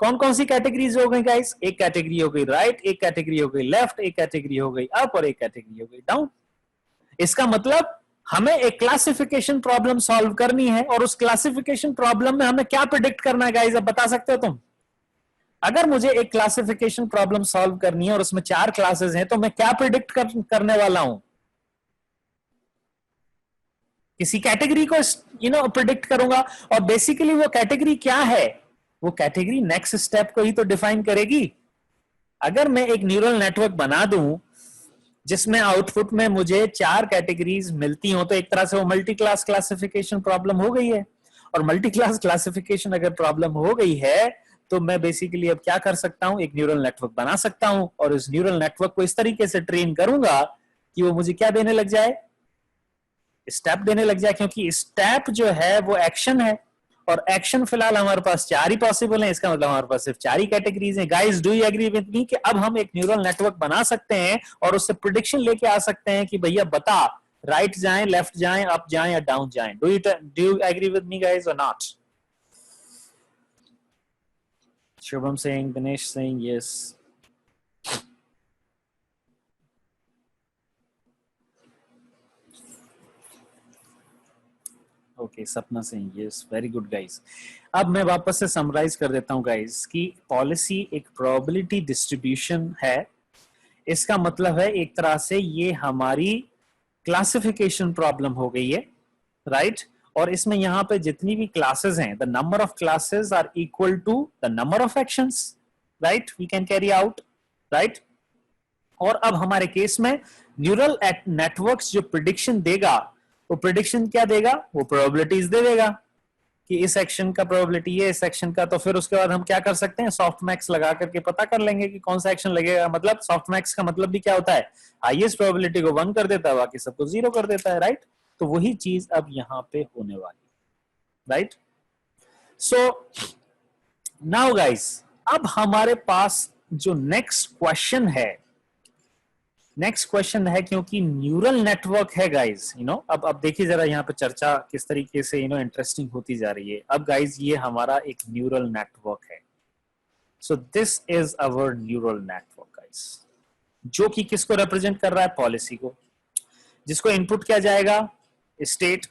कौन कौन सी कैटेगरीज हो गई गाइस? एक कैटेगरी हो गई राइट, एक कैटेगरी हो गई लेफ्ट, एक कैटेगरी हो गई अप और एक कैटेगरी हो गई डाउन। इसका मतलब हमें एक क्लासिफिकेशन प्रॉब्लम सॉल्व करनी है और उस क्लासिफिकेशन प्रॉब्लम में हमें क्या प्रेडिक्ट करना है गाइस? अब बता सकते हो तुम? अगर मुझे एक क्लासिफिकेशन प्रॉब्लम सॉल्व करनी है और उसमें 4 क्लासेस हैं तो मैं क्या प्रेडिक्ट करने वाला हूं? किसी कैटेगरी को प्रेडिक्ट करूंगा। और बेसिकली वो कैटेगरी क्या है? वो कैटेगरी नेक्स्ट स्टेप को ही तो डिफाइन करेगी। अगर मैं एक न्यूरल नेटवर्क बना दूं जिसमें आउटपुट में मुझे 4 कैटेगरीज मिलती हो तो एक तरह से वो मल्टी क्लास क्लासिफिकेशन प्रॉब्लम हो गई है। और मल्टी क्लास क्लासिफिकेशन अगर प्रॉब्लम हो गई है तो मैं बेसिकली अब क्या कर सकता हूं? एक न्यूरल नेटवर्क बना सकता हूं और इस न्यूरल नेटवर्क को इस तरीके से ट्रेन करूंगा कि वो मुझे क्या देने लग जाए? स्टेप देने लग जाए। क्योंकि स्टेप जो है वो एक्शन है और एक्शन फिलहाल हमारे पास 4 ही पॉसिबल है। इसका मतलब हमारे पास सिर्फ 4 ही कैटेगरीज हैं। Guys do you agree with me कि अब हम एक न्यूरल नेटवर्क बना सकते हैं और उससे प्रेडिक्शन लेके आ सकते हैं कि भैया बता राइट जाएं, लेफ्ट जाएं, अप जाएं या डाउन जाएं? Do you agree with me guys और not? Shubham saying, Dinesh saying yes. Okay Sapna Singh yes, very good guys. अब मैं वापस से समराइज कर देता हूं गाइस कि पॉलिसी एक प्रोबेबिलिटी डिस्ट्रीब्यूशन है। इसका मतलब है एक तरह से ये हमारी क्लासिफिकेशन प्रॉब्लम हो गई है राइट। और इसमें यहां पे जितनी भी क्लासेस हैं, the number of classes are equal to the number of actions right we can carry out right. और अब हमारे केस में न्यूरल नेटवर्क्स जो प्रिडिक्शन देगा वो प्रिडिक्शन क्या देगा? वो प्रोबेबिलिटीज देगा कि इस एक्शन का प्रोबेबिलिटी है, इस एक्शन का। तो फिर उसके बाद हम क्या कर सकते हैं? सॉफ्ट मैक्स लगा करके पता कर लेंगे कि कौन सा एक्शन लगेगा। मतलब सॉफ्ट मैक्स का मतलब भी क्या होता है? हाईएस्ट प्रोबेबिलिटी को 1 कर देता है, बाकी सबको 0 कर देता है राइट। तो वही चीज अब यहां पे होने वाली राइट। सो नाउ गाइस अब हमारे पास जो नेक्स्ट क्वेश्चन है, क्योंकि न्यूरल नेटवर्क है गाइज अब देखिए जरा यहाँ पे चर्चा किस तरीके से इंटरेस्टिंग होती जा रही है। अब गाइज ये हमारा एक न्यूरल नेटवर्क है। सो this is our neural network guys, जो कि किसको रिप्रेजेंट कर रहा है? पॉलिसी को। जिसको इनपुट किया जाएगा? स्टेट।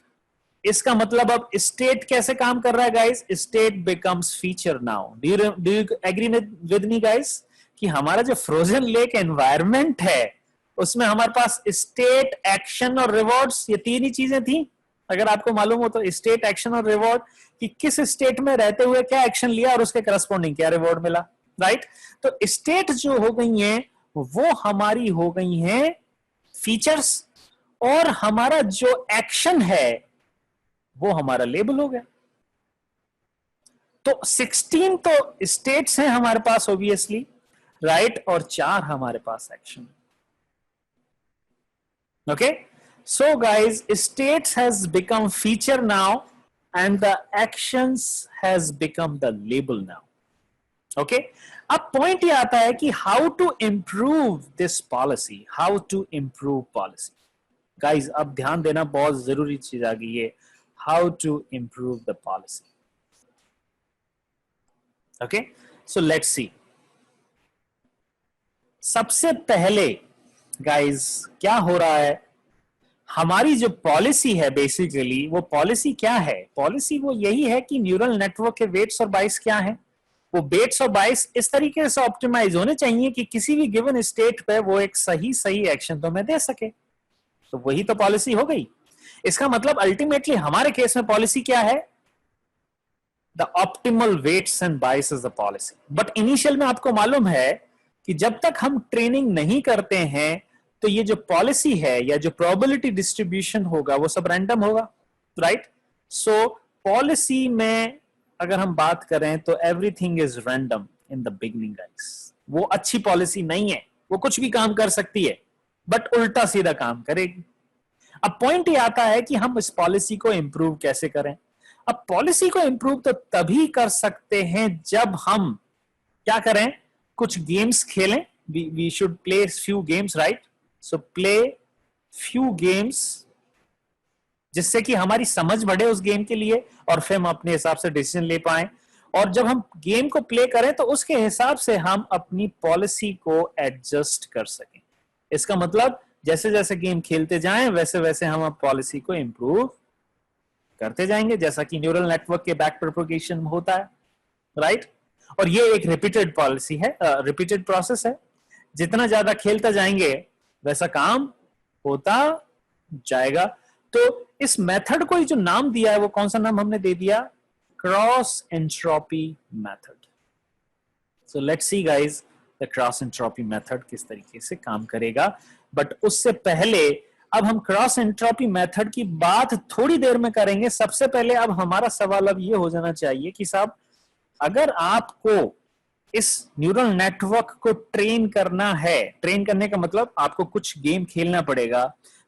इसका मतलब अब स्टेट कैसे काम कर रहा है guys? State becomes feature now. Do you agree with me guys कि हमारा जो फ्रोजन लेक एनवायरनमेंट है उसमें हमारे पास स्टेट, एक्शन और रिवॉर्ड्स, ये 3 ही चीजें थी। अगर आपको मालूम हो तो स्टेट, एक्शन और रिवॉर्ड, कि किस स्टेट में रहते हुए क्या एक्शन लिया और उसके करस्पॉन्डिंग क्या रिवॉर्ड मिला राइट। तो स्टेट जो हो गई है वो हमारी हो गई हैं फीचर्स और हमारा जो एक्शन है वो हमारा लेबल हो गया। तो 16 तो स्टेट्स हैं हमारे पास ऑब्वियसली राइट और 4 हमारे पास action. Okay, so guys, states has become feature now and the actions has become the label now. Okay, अब पॉइंट ये आता है कि how to improve this policy, how to improve policy. Guys, अब ध्यान देना बहुत जरूरी चीज आ गई है, how to improve the policy. Okay, so let's see. सबसे पहले गाइज क्या हो रहा है? हमारी जो पॉलिसी है बेसिकली वो पॉलिसी क्या है? पॉलिसी वो यही है कि न्यूरल नेटवर्क के वेट्स और बाइस क्या है? वो वेट्स और बाइस इस तरीके से ऑप्टिमाइज होने चाहिए कि किसी भी गिवन स्टेट पे वो एक सही एक्शन तो मैं दे सके। तो वही तो पॉलिसी हो गई। इसका मतलब अल्टीमेटली हमारे केस में पॉलिसी क्या है? द ऑप्टिमल वेट्स एंड बाइस is the policy. But initial में आपको मालूम है कि जब तक हम ट्रेनिंग नहीं करते हैं तो ये जो पॉलिसी है या जो प्रोबेबिलिटी डिस्ट्रीब्यूशन होगा वो सब रैंडम होगा, राइट? सो पॉलिसी में अगर हम बात करें तो everything is random in the beginning guys. वो अच्छी पॉलिसी नहीं है, वो कुछ भी काम कर सकती है बट उल्टा सीधा काम करेगी। अब पॉइंट ये आता है कि हम इस पॉलिसी को इंप्रूव कैसे करें। अब पॉलिसी को इंप्रूव तो तभी कर सकते हैं जब हम क्या करें, कुछ गेम्स खेलें। We should play few games, right? So play few games जिससे कि हमारी समझ बढ़े उस गेम के लिए और फिर हम अपने हिसाब से डिसीजन ले पाए। और जब हम गेम को प्ले करें तो उसके हिसाब से हम अपनी पॉलिसी को एडजस्ट कर सकें। इसका मतलब जैसे जैसे गेम खेलते जाएं वैसे वैसे हम अब पॉलिसी को इंप्रूव करते जाएंगे, जैसा कि न्यूरल नेटवर्क के बैक प्रोपगेशन में होता है, राइट? और ये एक रिपीटेड पॉलिसी है, रिपीटेड प्रोसेस है। जितना ज्यादा खेलते जाएंगे वैसा काम होता जाएगा। तो इस मेथड को जो नाम दिया है वो कौन सा नाम हमने दे दिया? Cross entropy method. So let's see guys the cross entropy method किस तरीके से काम करेगा। बट उससे पहले अब हम क्रॉस एंट्रोपी मेथड की बात थोड़ी देर में करेंगे। सबसे पहले अब हमारा सवाल अब ये हो जाना चाहिए कि साहब अगर आपको इस न्यूरल नेटवर्क को ट्रेन करना है, ट्रेन करने का मतलब आपको कुछ गेम खेलना पड़ेगा,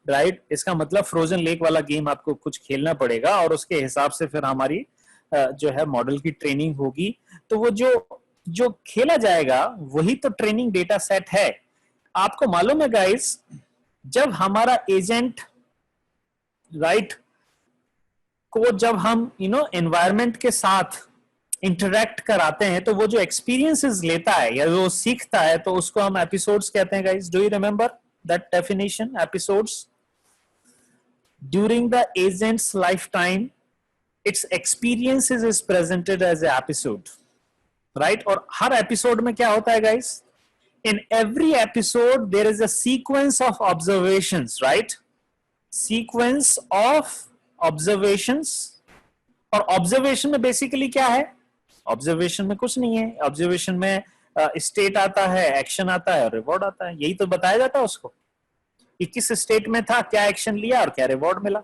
राइट? इसका मतलब फ्रोजन लेक वाला गेम आपको कुछ खेलना पड़ेगा और उसके हिसाब से फिर हमारी जो है मॉडल की ट्रेनिंग होगी। तो वो जो खेला जाएगा वही तो ट्रेनिंग डेटा सेट है। आपको मालूम है गाइस, जब हमारा एजेंट राइट को जब हम एनवायरनमेंट के साथ इंटरेक्ट कराते हैं तो वो जो एक्सपीरियंसेस लेता है या वो सीखता है तो उसको हम एपिसोड्स कहते हैं guys. Do you remember that definition? Episodes during the agents life time its experiences is presented as an episode, right? और हर एपिसोड में क्या होता है guys? In every episode there is a sequence of observations, right? Sequence of observations। और observation में basically क्या है? Observation में कुछ नहीं है। ऑब्जर्वेशन में स्टेट आता है, एक्शन आता है और रिवॉर्ड आता है। यही तो बताया जाता है उसको कि किस स्टेट में था, क्या एक्शन लिया और क्या रिवॉर्ड मिला।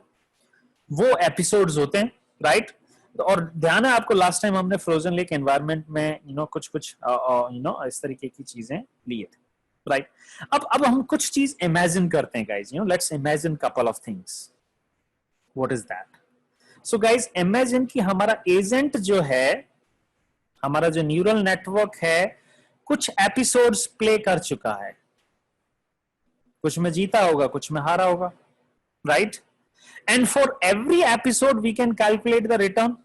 वो एपिसोड्स होते हैं, राइट? और ध्यान है आपको, लास्ट टाइम हमने फ्रोजन लेक एनवायरनमेंट में कुछ इस तरीके की चीजें लिए थे, राइट? अब हम कुछ चीज इमेजिन करते हैं guys. Let's imagine couple of things. What is that? So guys imagine कि हमारा एजेंट जो है, हमारा जो न्यूरल नेटवर्क है, कुछ एपिसोड्स प्ले कर चुका है। कुछ में जीता होगा, कुछ में हारा होगा, right? And for every episode we can calculate the return.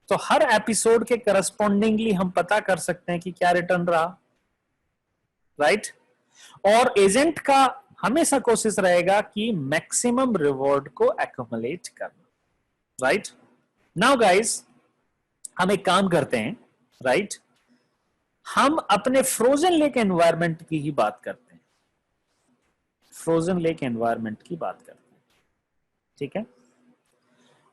तो हर एपिसोड के करस्पॉन्डिंगली हम पता कर सकते हैं कि क्या रिटर्न रहा, राइट? और एजेंट का हमेशा कोशिश रहेगा कि मैक्सिमम रिवॉर्ड को एक्युमुलेट करना, राइट? नाउ गाइस हम एक काम करते हैं, राइट? हम अपने फ्रोजन लेक एनवायरनमेंट की ही बात करते हैं। फ्रोजन लेक एनवायरनमेंट की बात करते हैं, ठीक है?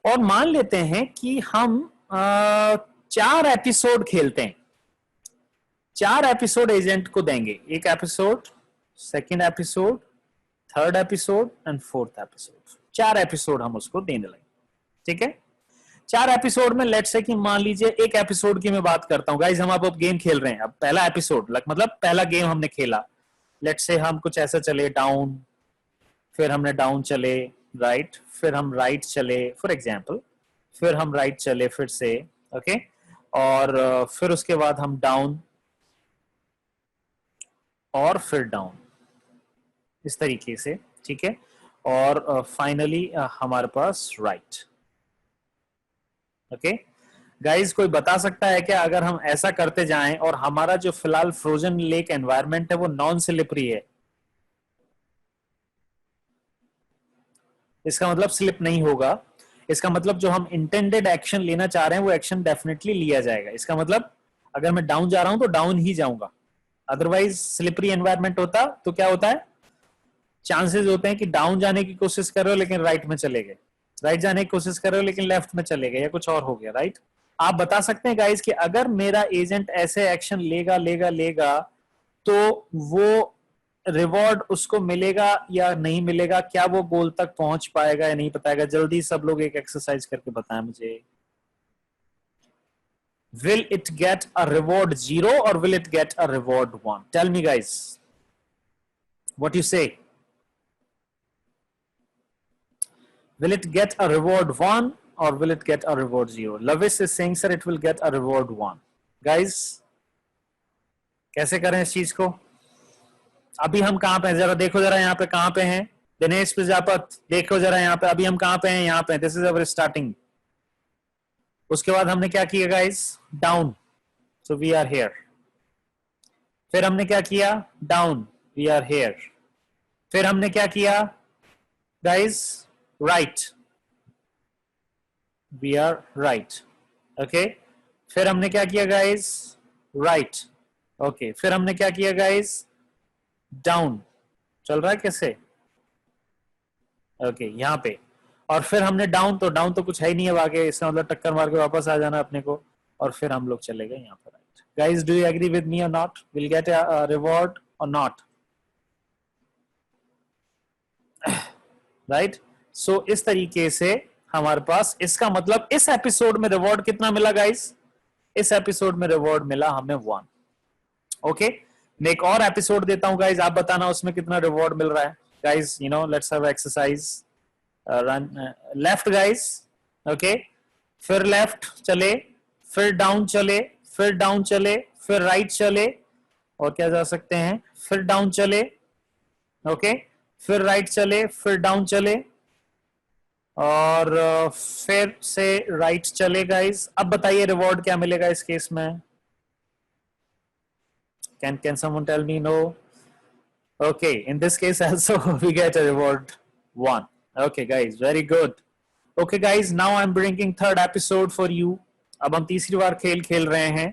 और मान लेते हैं कि हम 4 एपिसोड खेलते हैं। 4 एपिसोड एजेंट को देंगे। एक episode, second episode, third episode and fourth episode. 4 episode हम उसको देने लगे, ठीक है? 4 एपिसोड में लेट्स से कि मान लीजिए एक एपिसोड की मैं बात करता हूं गाइस। हम अब गेम खेल रहे हैं। अब पहला एपिसोड मतलब पहला गेम हमने खेला। लेट्स से हम कुछ ऐसा चले डाउन, फिर हमने डाउन चले, राइट? फिर हम राइट चले फॉर एग्जांपल, फिर हम राइट चले फिर से, ओके? और फिर उसके बाद हम डाउन और फिर डाउन, इस तरीके से, ठीक है? और फाइनली हमारे पास राइट, ओके? गाइस कोई बता सकता है क्या, अगर हम ऐसा करते जाएं और हमारा जो फिलहाल फ्रोजन लेक एनवायरनमेंट है वो नॉन स्लिपरी है, इसका मतलब स्लिप नहीं होगा। इसका मतलब जो हम इंटेंडेड एक्शन लेना चाह रहे हैं वो एक्शन डेफिनेटली लिया जाएगा। इसका मतलब अगर मैं डाउन जा रहा हूं तो डाउन ही जाऊंगा। अदरवाइज स्लिपरी एनवायरनमेंट तो क्या होता है? चांसेस होते हैं कि डाउन जाने की कोशिश कर रहे हो लेकिन राइट में चले गए, राइट जाने की कोशिश कर रहे हो लेकिन लेफ्ट में चले गए या कुछ और हो गया, राइट। आप बता सकते हैं गाइस कि अगर मेरा एजेंट ऐसे एक्शन लेगा लेगा लेगा तो वो रिवॉर्ड उसको मिलेगा या नहीं मिलेगा, क्या वो गोल तक पहुंच पाएगा या नहीं बताएगा। जल्दी सब लोग एक एक्सरसाइज करके बताएं मुझे। Will it get a reward 0 or will it get a reward 1? Tell me guys, what you say? Will it get a reward 1 or will it get a reward 0? Lavis is saying sir it will get a reward 1. Guys कैसे करें इस चीज को? अभी हम कहां पे हैं जरा देखो, जरा यहाँ पे कहां पे हैं। दिनेश प्रजापत देखो जरा यहाँ पे, अभी हम कहां पे हैं, यहाँ पे। This is our starting. उसके बाद हमने क्या किया guys? Down, so we are here. फिर हमने क्या किया? Down, we are here. फिर हमने क्या किया guys? Right, we are right. Okay, फिर हमने क्या किया गाइस? राइट। ओके, फिर हमने क्या किया गाइस? डाउन। चल रहा है कैसे? ओके, यहाँ पे। और फिर हमने डाउन, तो डाउन तो कुछ है ही नहीं है आगे, इसका मतलब टक्कर मार के वापस आ जाना अपने को। और फिर हम लोग चले गए यहाँ पर। Right guys, do you agree with me और not? Will get a reward और नॉट? राइट। सो इस तरीके से हमारे पास, इसका मतलब इस एपिसोड में रिवॉर्ड कितना मिला गाइस? इस एपिसोड में रिवॉर्ड मिला हमें 1। ओके, मैं एक और एपिसोड देता हूं गाइस, आप बताना उसमें कितना रिवॉर्ड मिल रहा है। Guys you no let's have exercise. Run left guys. Okay, फिर लेफ्ट चले, फिर डाउन चले, फिर डाउन चले, फिर राइट चले, और क्या जा सकते हैं, फिर डाउन चले। ओके, फिर राइट चले, फिर डाउन चले, और फिर से राइट चले गाइस। अब बताइए रिवॉर्ड क्या मिलेगा इस केस में? Can someone tell me? No. Okay, in this case also we get a reward 1. Okay guys, very good. Okay guys, now I'm bringing third episode for you. अब हम तीसरी बार खेल खेल रहे हैं,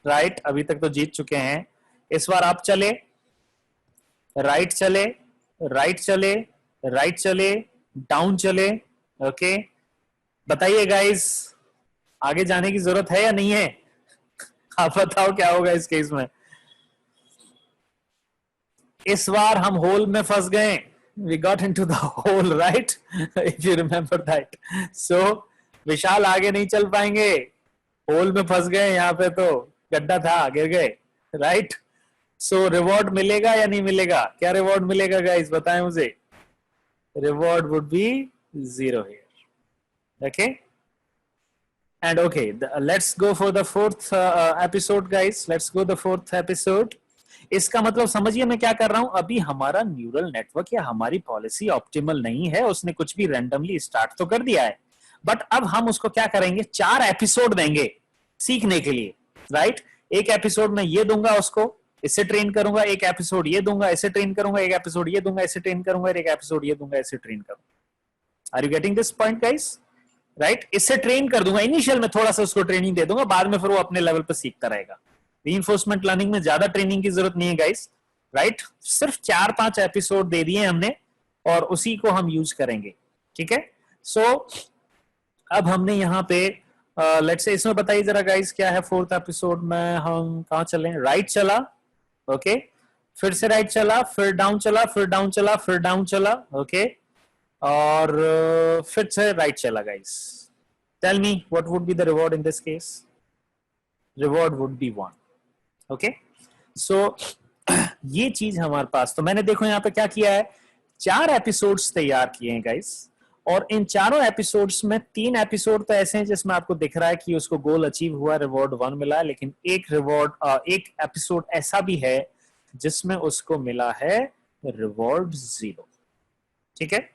राइट। अभी तक तो जीत चुके हैं। इस बार आप चले, राइट चले, राइट चले, राइट चले, डाउन चले। ओके, बताइए गाइस आगे जाने की जरूरत है या नहीं है? आप बताओ क्या होगा इस केस में। इस बार हम होल में फंस गए। We got into the hole, right? If you remember that. So विशाल आगे नहीं चल पाएंगे, होल में फंस गए। यहाँ पे तो गड्ढा था, गिर गए, राइट। सो रिवॉर्ड मिलेगा या नहीं मिलेगा? क्या रिवॉर्ड मिलेगा गाइस, बताएं मुझे। Reward would B 0 here. Okay, and okay, let's go for the fourth episode guys. Let's go the fourth episode. इसका मतलब समझिए मैं क्या कर रहा हूं। अभी हमारा न्यूरल नेटवर्क या हमारी पॉलिसी ऑप्टिमल नहीं है, उसने कुछ भी रैंडमली स्टार्ट तो कर दिया है, बट अब हम उसको क्या करेंगे, 4 एपिसोड देंगे सीखने के लिए, राइट। एक एपिसोड में ये दूंगा उसको, इससे ट्रेन करूंगा, एक एपिसोड ये दूंगा, इससे ट्रेन करूंगा, एक एपिसोड ये दूंगा, इससे ट्रेन करूंगा, एक एपिसोड ये दूंगा, इससे ट्रेन करूंगा। Are you getting this point guys? Right, इससे ट्रेन कर दूंगा, इनिशियल में थोड़ा सा उसको ट्रेनिंग दे दूंगा, बाद में फिर वो अपने लेवल पर सीखता रहेगा। रीइंफोर्समेंट लर्निंग में ज्यादा ट्रेनिंग की जरूरत नहीं है गाइस, राइट। सिर्फ 4-5 एपिसोड दे दिए हमने और उसी को हम यूज करेंगे, ठीक है। सो अब हमने यहाँ पे लेट्स से इसमें बताइए जरा गाइस क्या है। फोर्थ एपिसोड में हम कहाँ चले? राइट चला, ओके, फिर से राइट चला, फिर डाउन चला, फिर डाउन चला, फिर डाउन चला, ओके, और फिर से राइट चला guys. Tell me what would be the reward in this case? Reward would be 1। Okay, so ये चीज हमारे पास, तो मैंने देखो यहाँ पे क्या किया है, 4 एपिसोड्स तैयार किए हैं गाइस, और इन चारों एपिसोड्स में 3 एपिसोड तो ऐसे हैं जिसमें आपको दिख रहा है कि उसको गोल अचीव हुआ, रिवॉर्ड 1 मिला है, लेकिन एक एपिसोड ऐसा भी है जिसमें उसको मिला है रिवॉर्ड 0, ठीक है।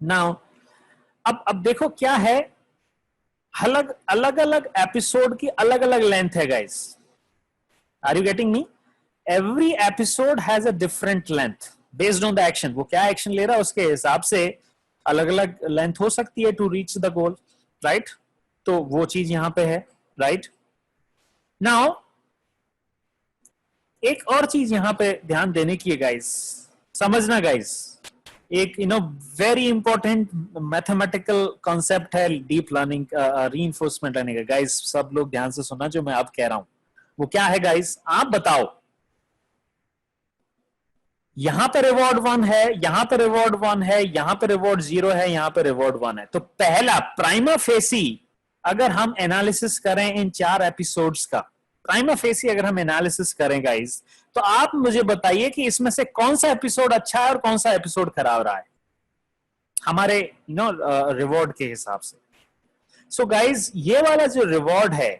नाउ अब देखो क्या है, अलग अलग एपिसोड की अलग अलग लेंथ है guys. Are you getting me? Every episode has a different length based on the action. वो क्या एक्शन ले रहा है उसके हिसाब से अलग अलग लेंथ हो सकती है to reach the goal, right? तो वो चीज यहां पे है, right? Now एक और चीज यहां पे ध्यान देने की है गाइस, समझना गाइस, एक वेरी इंपॉर्टेंट मैथमेटिकल कॉन्सेप्ट है डीप लर्निंग, रीइंफोर्समेंट लर्निंग का। गाइस सब लोग ध्यान से सुनना जो मैं अब कह रहा हूं, वो क्या है गाइस, आप बताओ। यहां पे रिवॉर्ड 1 है, यहां पे रिवॉर्ड 1 है, यहां पे रिवॉर्ड 0 है, यहां पे रिवॉर्ड 1 है। तो पहला प्राइमा फेसी अगर हम एनालिसिस करें इन 4 एपिसोड्स का, प्राइमा फेसी अगर हम एनालिसिस करें गाइस, तो आप मुझे बताइए कि इसमें से कौन सा एपिसोड अच्छा है और कौन सा एपिसोड खराब रहा है हमारे रिवॉर्ड के हिसाब से। सो गाइस ये वाला जो रिवॉर्ड है,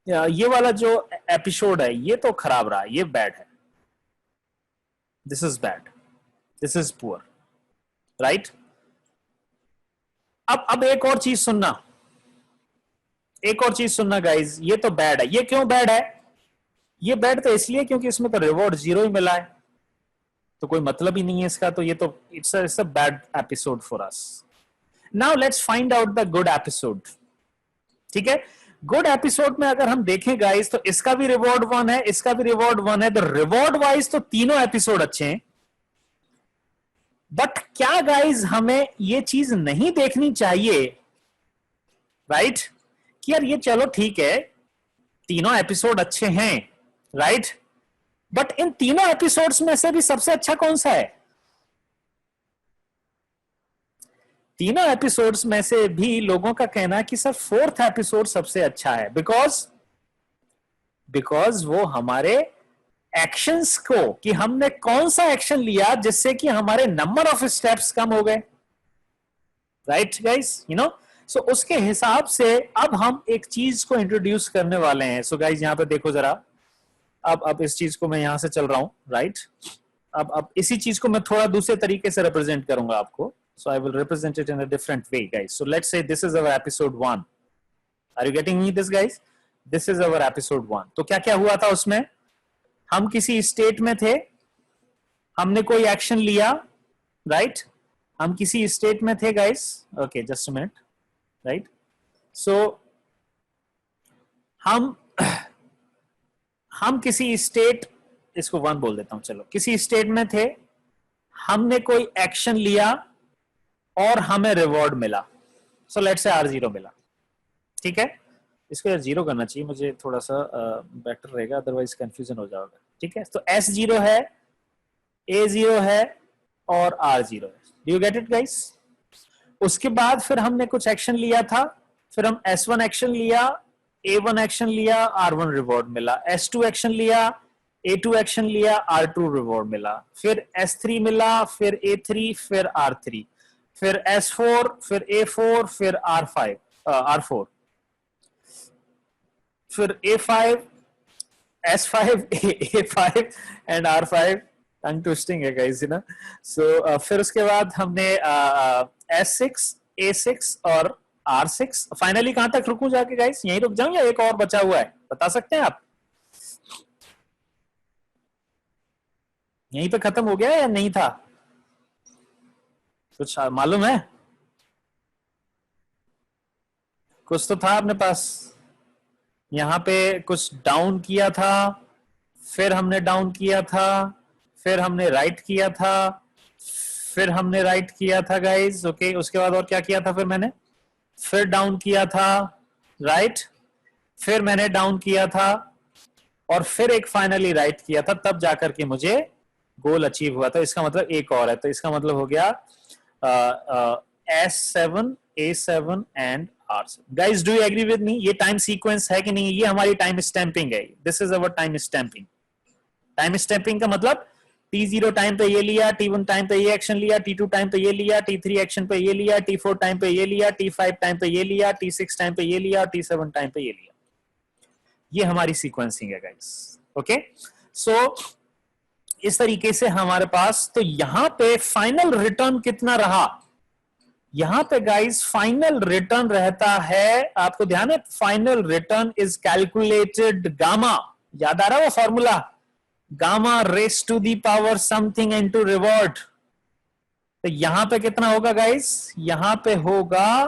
ये वाला जो एपिसोड है, ये तो खराब रहा, ये बैड है। This is bad, this is poor, right. अब एक और चीज सुनना, एक और चीज सुनना गाइज, ये तो बैड है। ये क्यों बैड है? ये बैड तो इसलिए क्योंकि इसमें तो रिवॉर्ड 0 ही मिला है, तो कोई मतलब ही नहीं है इसका, तो ये तो it's a bad episode for us. Now let's find out the good episode. ठीक है, गुड एपिसोड में अगर हम देखें गाइस, तो इसका भी रिवॉर्ड 1 है, इसका भी रिवॉर्ड 1 है, तो रिवॉर्ड वाइज तो तीनों एपिसोड अच्छे हैं। बट क्या गाइस हमें ये चीज नहीं देखनी चाहिए, राइट, कि यार ये चलो ठीक है, तीनों एपिसोड अच्छे हैं, राइट, बट इन तीनों एपिसोड्स में से भी सबसे अच्छा कौन सा है? तीनों एपिसोड्स में से भी लोगों का कहना है कि सर 4th एपिसोड सबसे अच्छा है, बिकॉज वो हमारे एक्शंस को, कि हमने कौन सा एक्शन लिया जिससे कि हमारे नंबर ऑफ स्टेप्स कम हो गए, राइट गाइस, सो उसके हिसाब से अब हम एक चीज को इंट्रोड्यूस करने वाले हैं। सो गाइस यहां पे देखो जरा, अब इस चीज को मैं यहां से चल रहा हूं, राइट। अब इसी चीज को मैं थोड़ा दूसरे तरीके से रिप्रेजेंट करूंगा आपको। So I will represent it in a different way, guys. So let's say this is our episode 1. Are you getting me this, guys? This is our episode 1. तो क्या क्या हुआ था उसमें? हम किसी स्टेट में थे, हमने कोई एक्शन लिया, राइट, हम किसी स्टेट में थे guys, okay just a minute, right. So हम किसी स्टेट, इसको 1 बोल देता हूं, चलो, किसी स्टेट में थे, हमने कोई एक्शन लिया और हमें रिवॉर्ड मिला। सो लेट्स से R0 मिला, ठीक है। इसको यार 0 करना चाहिए मुझे, थोड़ा सा बेटर रहेगा, अदरवाइज कंफ्यूजन हो जाएगा, ठीक है। तो S0 है, A0 है और R0 है। Do you get it guys? उसके बाद फिर हमने कुछ एक्शन लिया था, फिर हम S1 एक्शन लिया, A1 एक्शन लिया, R1 रिवॉर्ड मिला, S2 एक्शन लिया, A2 एक्शन लिया, R2 रिवॉर्ड मिला, फिर S3 मिला, फिर A3, फिर R3, फिर S4, फिर A4, फिर R4, फिर A5, S5, A5 and R5। Tongue twisting है गाइस, ना। सो फिर उसके बाद हमने S6, A6 और R6। फाइनली कहां तक रुकूं जाके गाइस? यहीं रुक जाऊं या एक और बचा हुआ है, बता सकते हैं आप? यहीं पे खत्म हो गया या नहीं था? कुछ मालूम है? कुछ तो था अपने पास, यहां पे कुछ डाउन किया था, फिर हमने डाउन किया था, फिर हमने राइट किया था, फिर हमने राइट किया था गाइस, ओके। उसके बाद और क्या किया था फिर मैंने? फिर डाउन किया था, राइट, फिर मैंने डाउन किया था, और फिर एक फाइनली राइट किया था, तब जाकर के मुझे गोल अचीव हुआ था। इसका मतलब एक और है, तो इसका मतलब हो गया S7, A7 and R7। Guys do you agree with me? ये टाइम सीक्वेंस है कि नहीं? ये हमारी टाइम स्टैंपिंग है, this is our time stamping. Time stamping का मतलब T0 टाइम पे ये लिया, T1 टाइम पे ये एक्शन लिया, T2 टाइम पे ये लिया, T3 एक्शन पे ये लिया, T4 टाइम पे ये लिया, T5 टाइम पे ये लिया, T6 टाइम पे ये लिया, T7 टाइम पे ये लिया। ये हमारी सीक्वेंसिंग है गाइस, ओके। सो इस तरीके से हमारे पास, तो यहां पे फाइनल रिटर्न कितना रहा? यहां पे गाइस फाइनल रिटर्न रहता है, आपको ध्यान है, final return is calculated gamma, याद आ रहा है वो formula, gamma raise to the power something into reward. तो यहां पे कितना होगा गाइस? यहां पे होगा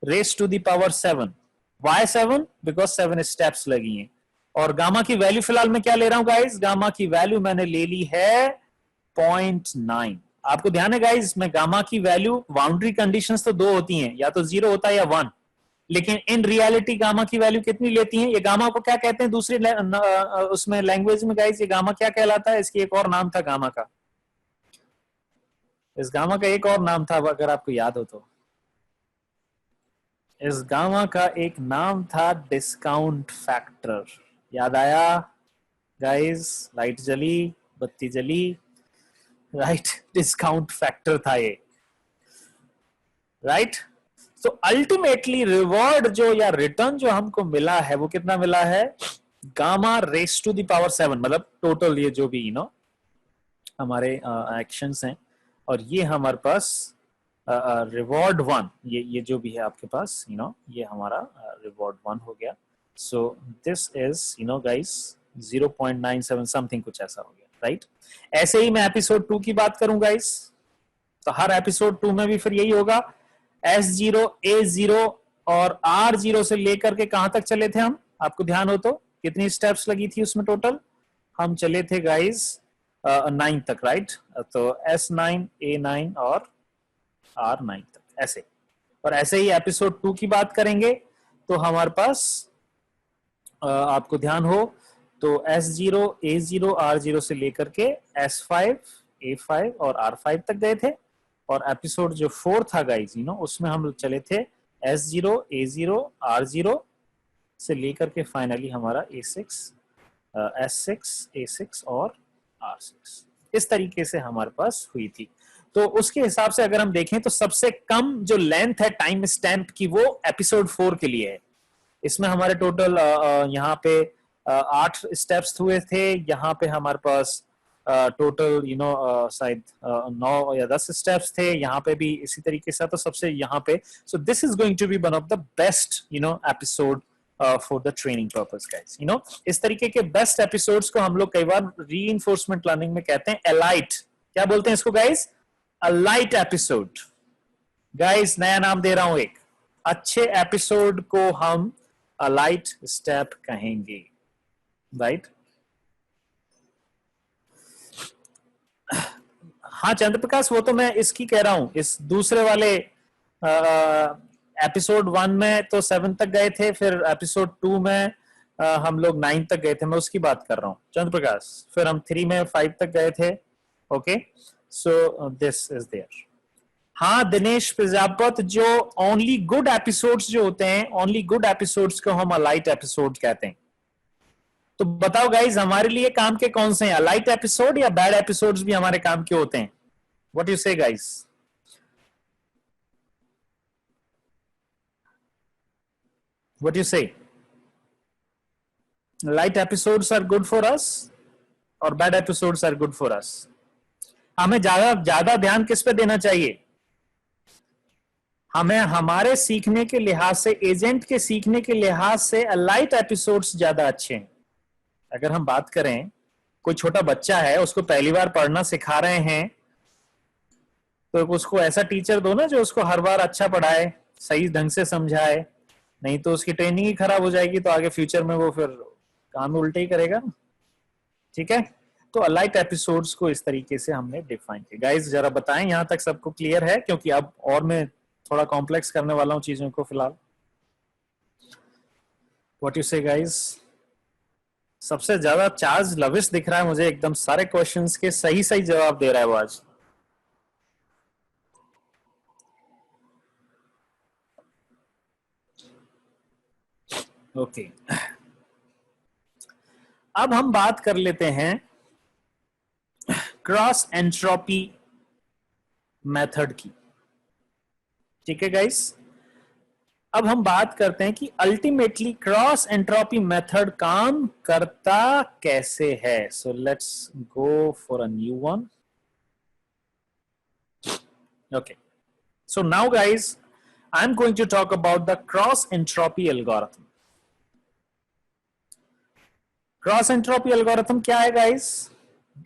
raise to the power 7। Why 7? Because 7 steps लगी हैं। और गामा की वैल्यू फिलहाल मैं क्या ले रहा हूं गाइस? गामा की वैल्यू मैंने ले ली है 0.9। आपको ध्यान है गाइस, मैं गामा की वैल्यू, बाउंड्री कंडीशंस तो दो होती हैं, या तो 0 होता है या 1, लेकिन इन रियलिटी गामा की वैल्यू कितनी लेती हैं? ये गामा को क्या कहते हैं दूसरी उसमें लैंग्वेज में गाइस? ये गामा क्या कहलाता है? इसकी एक और नाम था गामा का, इस गामा का एक और नाम था, अगर आपको याद हो तो। इस गामा का एक नाम था डिस्काउंट फैक्टर। याद आया गाइस? लाइट जली, बत्ती जली, राइट? डिस्काउंट फैक्टर था ये, राइट? तो अल्टीमेटली रिवॉर्ड जो या रिटर्न जो हमको मिला है वो कितना मिला है? Gamma raise to the power 7, मतलब टोटल ये जो भी हमारे एक्शंस हैं, और ये हमारे पास रिवॉर्ड 1, ये जो भी है आपके पास ये हमारा रिवॉर्ड 1 हो गया। सो दिस इज गाइस 0.97 समथिंग, कुछ ऐसा हो गया, राइट? ऐसे ही मैं एपिसोड 2 की बात करूं गाइस, तो हर एपिसोड 2 में भी फिर यही होगा। S0, A0 और R0 से लेकर के कहां तक चले थे हम? आपको ध्यान हो तो कितनी स्टेप्स लगी थी उसमें टोटल? हम चले थे गाइस 9 तक, राइट? तो S9, A9 और R9 तक, ऐसे। और ऐसे ही एपिसोड 2 की बात करेंगे तो हमारे पास आपको ध्यान हो तो S0, A0, R0 से लेकर के S5, A5 और R5 तक गए थे। और एपिसोड जो 4 था गाइज उसमें हम चले थे S0, A0, R0 से लेकर के फाइनली हमारा A6, S6, A6 और R6। इस तरीके से हमारे पास हुई थी। तो उसके हिसाब से अगर हम देखें तो सबसे कम जो लेंथ है टाइम स्टैम्प की वो एपिसोड 4 के लिए है। इसमें हमारे टोटल यहाँ पे 8 स्टेप्स हुए थे, यहाँ पे हमारे पास टोटल शायद 9 या 10 स्टेप्स थे, यहाँ पे भी इसी तरीके से। तो सबसे यहाँ पे so this is going to be one of the best episode for the training purpose guys. इस तरीके के बेस्ट एपिसोड्स को हम लोग कई बार रीइंफोर्समेंट लर्निंग में कहते हैं एलाइट। क्या बोलते हैं इसको गाइस? Alight episode. गाइस नया नाम दे रहा हूं, एक अच्छे एपिसोड को हम अलाइट स्टेप कहेंगे, राइट? हाँ चंद्रप्रकाश, वो तो मैं इसकी कह रहा हूं, इस दूसरे वाले एपिसोड 1 में तो 7 तक गए थे, फिर एपिसोड 2 में हम लोग 9 तक गए थे, मैं उसकी बात कर रहा हूं चंद्रप्रकाश। फिर हम 3 में 5 तक गए थे। Okay, so this is there. हाँ दिनेश प्रजापत, जो ओनली गुड एपिसोड्स जो होते हैं, ओनली गुड एपिसोड्स को हम अलाइट एपिसोड कहते हैं। तो बताओ गाइज, हमारे लिए काम के कौन से हैं, अलाइट एपिसोड या बैड एपिसोड्स भी हमारे काम के होते हैं? What you say guys? What you say? Light episodes are good for us और bad episodes are good for us? हमें ज्यादा ज्यादा ध्यान किस पे देना चाहिए? हमें हमारे सीखने के लिहाज से, एजेंट के सीखने के लिहाज से लाइट एपिसोड्स ज्यादा अच्छे हैं। अगर हम बात करें, कोई छोटा बच्चा है, उसको पहली बार पढ़ना सिखा रहे हैं, तो उसको ऐसा टीचर दो ना जो उसको हर बार अच्छा पढ़ाए, सही ढंग से समझाए, नहीं तो उसकी ट्रेनिंग ही खराब हो जाएगी, तो आगे फ्यूचर में वो फिर काम उल्टे ही करेगा। ठीक है, तो अलाइट एपिसोड्स को इस तरीके से हमने डिफाइन किया। गाइस जरा बताएं यहां तक सबको क्लियर है? क्योंकि अब और मैं थोड़ा कॉम्प्लेक्स करने वाला हूं चीजों को फिलहाल। व्हाट यू से गाइस? सबसे ज्यादा चार्ज लविश दिख रहा है मुझे, एकदम सारे क्वेश्चंस के सही सही जवाब दे रहा है वो आज। ओके, अब हम बात कर लेते हैं क्रॉस एंट्रोपी मेथड की। ठीक है गाइस, अब हम बात करते हैं कि अल्टीमेटली क्रॉस एंट्रोपी मेथड काम करता कैसे है। So let's go for a new one. Okay, so now guys I am going to talk about the cross entropy algorithm. Cross entropy algorithm क्या है guys?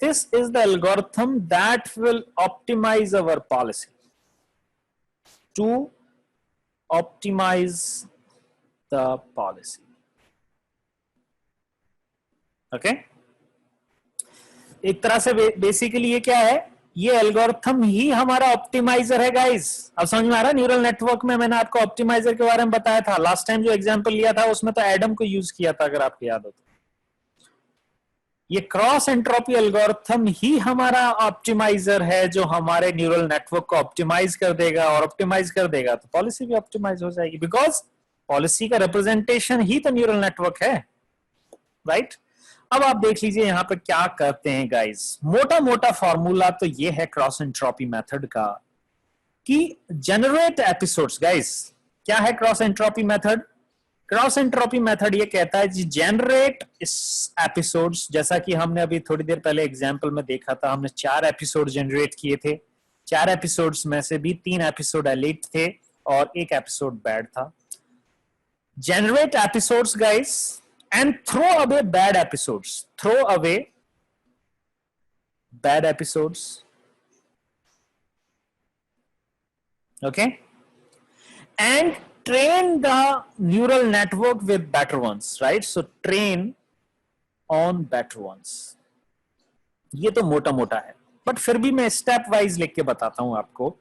This is the algorithm that will optimize our policy to optimize the policy. Okay? एक तरह से basically ये क्या है, ये algorithm ही हमारा ऑप्टिमाइजर है गाइस। अब समझ में आ रहा है? न्यूरल नेटवर्क में मैंने आपको ऑप्टिमाइजर के बारे में बताया था लास्ट टाइम, जो एग्जांपल लिया था उसमें तो एडम को यूज किया था, अगर आपको याद हो तो। ये क्रॉस एंट्रोपी एल्गोरिथम ही हमारा ऑप्टिमाइजर है, जो हमारे न्यूरल नेटवर्क को ऑप्टिमाइज कर देगा, और ऑप्टिमाइज कर देगा तो पॉलिसी भी ऑप्टिमाइज हो जाएगी, बिकॉज पॉलिसी का रिप्रेजेंटेशन ही तो न्यूरल नेटवर्क है, राइट? अब आप देख लीजिए यहां पे क्या करते हैं गाइस। मोटा मोटा फॉर्मूला तो ये है क्रॉस एंट्रोपी मेथड का, कि जनरेट एपिसोड्स। गाइस क्या है cross entropy method? Cross entropy method ये कहता है जी जनरेट इस एपिसोड्स, जैसा कि हमने अभी थोड़ी देर पहले एग्जांपल में देखा था, हमने 4 एपिसोड जनरेट किए थे। 4 एपिसोड्स में से भी 3 एपिसोड एलिट थे और 1 एपिसोड बैड था। Generate episodes guys and throw away bad episodes. Throw away bad episodes. Okay? And train the neural network with better ones, right? So train on better ones. ये तो मोटा मोटा है, but फिर भी मैं स्टेप वाइज लिख के बताता हूं आपको।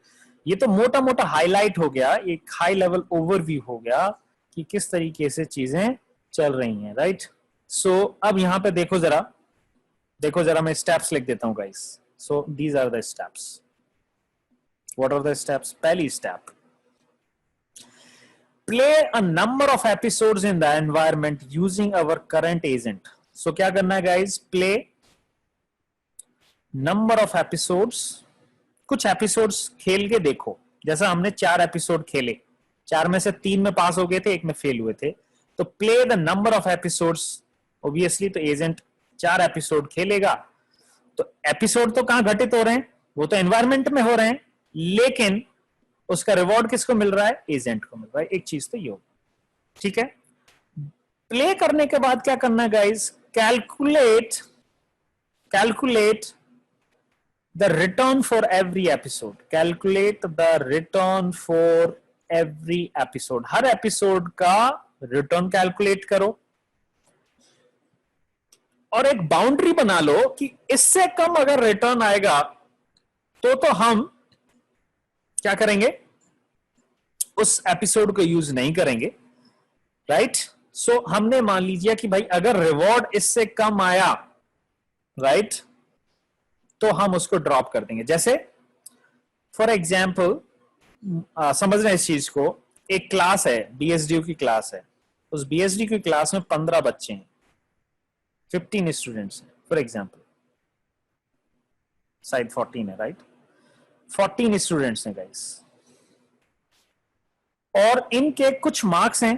ये तो मोटा मोटा हाईलाइट हो गया, एक हाई लेवल ओवरव्यू हो गया कि किस तरीके से चीजें चल रही हैं, राइट? सो अब यहां पे देखो जरा मैं स्टेप्स लिख देता हूं guys. So these are the steps. What are the steps? पहली step, play a number of episodes in the environment using our current agent. So क्या करना है guys? Play number of episodes, कुछ एपिसोड्स खेल के देखो। जैसा हमने 4 एपिसोड खेले, 4 में से 3 में पास हो गए थे, 1 में फेल हुए थे। तो play the number of episodes, obviously तो एजेंट 4 एपिसोड खेलेगा, तो एपिसोड तो कहां घटित हो रहे हैं? वो तो एनवायरमेंट में हो रहे हैं, लेकिन उसका रिवॉर्ड किसको मिल रहा है? एजेंट को मिल रहा है। एक चीज तो ये हो, ठीक है। प्ले करने के बाद क्या करना है guys? Calculate the return for every episode. Calculate the return for every episode. Her episode का रिटर्न कैलकुलेट करो, और एक बाउंड्री बना लो कि इससे कम अगर रिटर्न आएगा तो हम क्या करेंगे? उस एपिसोड को यूज नहीं करेंगे, राइट? सो हमने मान लीजिए कि भाई अगर रिवॉर्ड इससे कम आया, राइट, तो हम उसको ड्रॉप कर देंगे। जैसे फॉर एग्जाम्पल, समझ रहे हैं इस चीज को, एक क्लास है, बीएसडीयू की क्लास है, उस बीएसडी की क्लास में 15 बच्चे हैं, 15 स्टूडेंट्स हैं फॉर एग्जाम्पल, शायद 14 है, राइट? 14 स्टूडेंट्स हैं गाइस, और इनके कुछ मार्क्स हैं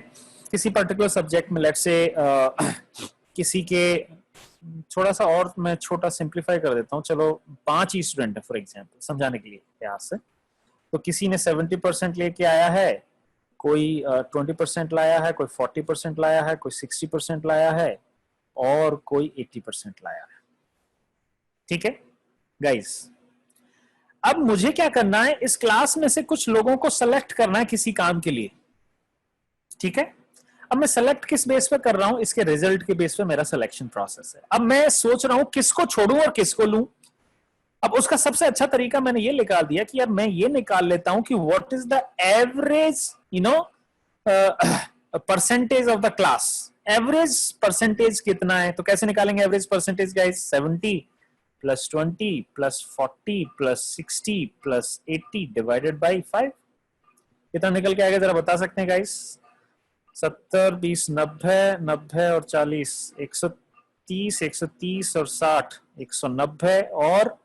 किसी पर्टिकुलर सब्जेक्ट में। लेट्स से किसी के, थोड़ा सा और मैं छोटा सिंप्लीफाई कर देता हूं, चलो 5 ही स्टूडेंट है फॉर एग्जाम्पल, समझाने के लिए यहाँ से। तो किसी ने 70% लेके आया है, कोई 20% लाया है, कोई 40% लाया है, कोई 60% लाया है, और कोई 80% लाया है, ठीक है गाइस? अब मुझे क्या करना है? इस क्लास में से कुछ लोगों को सेलेक्ट करना है किसी काम के लिए, ठीक है? अब मैं सेलेक्ट किस बेस पे कर रहा हूं? इसके रिजल्ट के बेस पे मेरा सिलेक्शन प्रोसेस है। अब मैं सोच रहा हूं किसको छोड़ूं और किसको लूं। अब उसका सबसे अच्छा तरीका मैंने ये निकाल दिया कि यार मैं ये निकाल लेता हूं कि what is the average percentage of the class. Average percentage कितना है? तो कैसे निकालेंगे average percentage guys? 70 plus 20 plus 40 plus 60 plus 80 divided by 5। कितना निकल के आएगा जरा बता सकते हैं गाइस? 70 20 90 90 और 40 130 130 और 60 190 और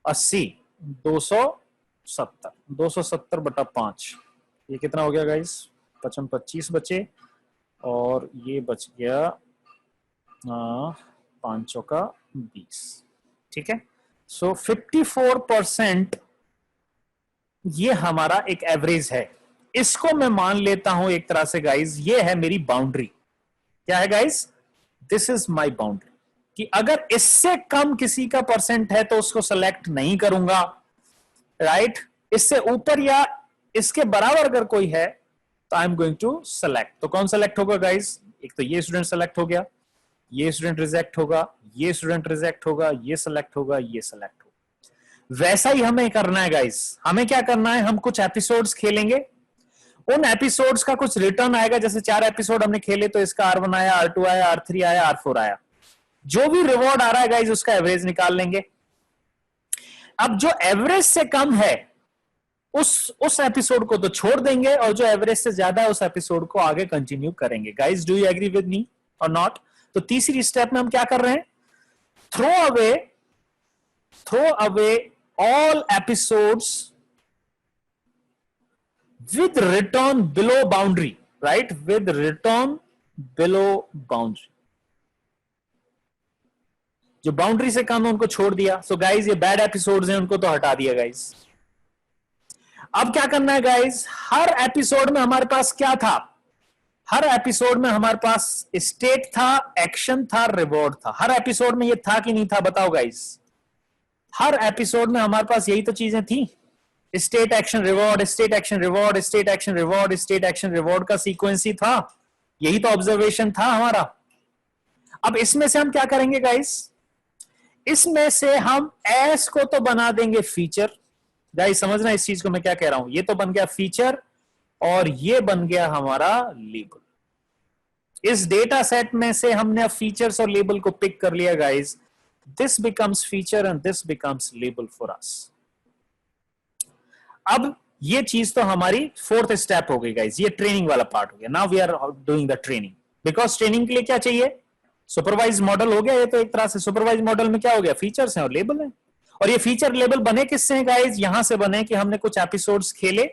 80 270 270 बटा 5। ये कितना हो गया गाइस? 55 25 बचे, और ये बच गया 5 का 20, ठीक है? सो 54% ये हमारा एक एवरेज है। इसको मैं मान लेता हूं एक तरह से गाइस, ये है मेरी बाउंड्री। क्या है guys? This is my boundary, कि अगर इससे कम किसी का परसेंट है तो उसको सेलेक्ट नहीं करूंगा, राइट? इससे ऊपर या इसके बराबर अगर कोई है तो I am going to select. तो कौन सेलेक्ट होगा गाइस? एक तो ये स्टूडेंट सेलेक्ट हो गया, ये स्टूडेंट रिजेक्ट होगा, ये स्टूडेंट रिजेक्ट होगा, ये सेलेक्ट होगा, ये सेलेक्ट होगा। वैसा ही हमें करना है गाइस। हमें क्या करना है, हम कुछ एपिसोड्स खेलेंगे, उन एपिसोड्स का कुछ रिटर्न आएगा। जैसे 4 एपिसोड हमने खेले तो इसका R1 आया, R2 आया, R3 आया, R4 आया। जो भी रिवॉर्ड आ रहा है गाइस उसका एवरेज निकाल लेंगे। अब जो एवरेज से कम है उस एपिसोड को तो छोड़ देंगे, और जो एवरेज से ज्यादा है उस एपिसोड को आगे कंटिन्यू करेंगे। Guys do you agree with me और नॉट? तो तीसरी स्टेप में हम क्या कर रहे हैं, throw away all episodes with return below boundary, right? With return below boundary, जो बाउंड्री से कम है उनको छोड़ दिया। सो गाइस ये बैड एपिसोड्स हैं, उनको तो हटा दिया गाइस। अब क्या करना है गाइस, हर एपिसोड में हमारे पास क्या था, हर एपिसोड में हमारे पास स्टेट था, एक्शन था, रिवॉर्ड था। हर एपिसोड में ये था कि नहीं था, बताओ गाइस। हर एपिसोड में हमारे पास यही तो चीजें थी, state action reward, state action reward, state action reward, state action reward का सीक्वेंस ही था। यही तो ऑब्जर्वेशन था हमारा। अब इसमें से हम क्या करेंगे गाइस, इसमें से हम एस को तो बना देंगे फीचर। गाइस समझना इस चीज को मैं क्या कह रहा हूं, ये तो बन गया फीचर और ये बन गया हमारा लेबल। इस डेटा सेट में से हमने अब फीचर्स और लेबल को पिक कर लिया guys. This becomes feature and this becomes label for us. अब ये चीज तो हमारी फोर्थ स्टेप हो गई गाइस, ये ट्रेनिंग वाला पार्ट हो गया। Now we are doing the training, because training के लिए क्या चाहिए, सुपरवाइज मॉडल हो गया। ये तो एक तरह से सुपरवाइज मॉडल में क्या हो गया, फीचर्स हैं और लेबल है। और ये फीचर लेबल बने किससे हैं गाइस, यहां से बने कि हमने कुछ एपिसोड्स खेले,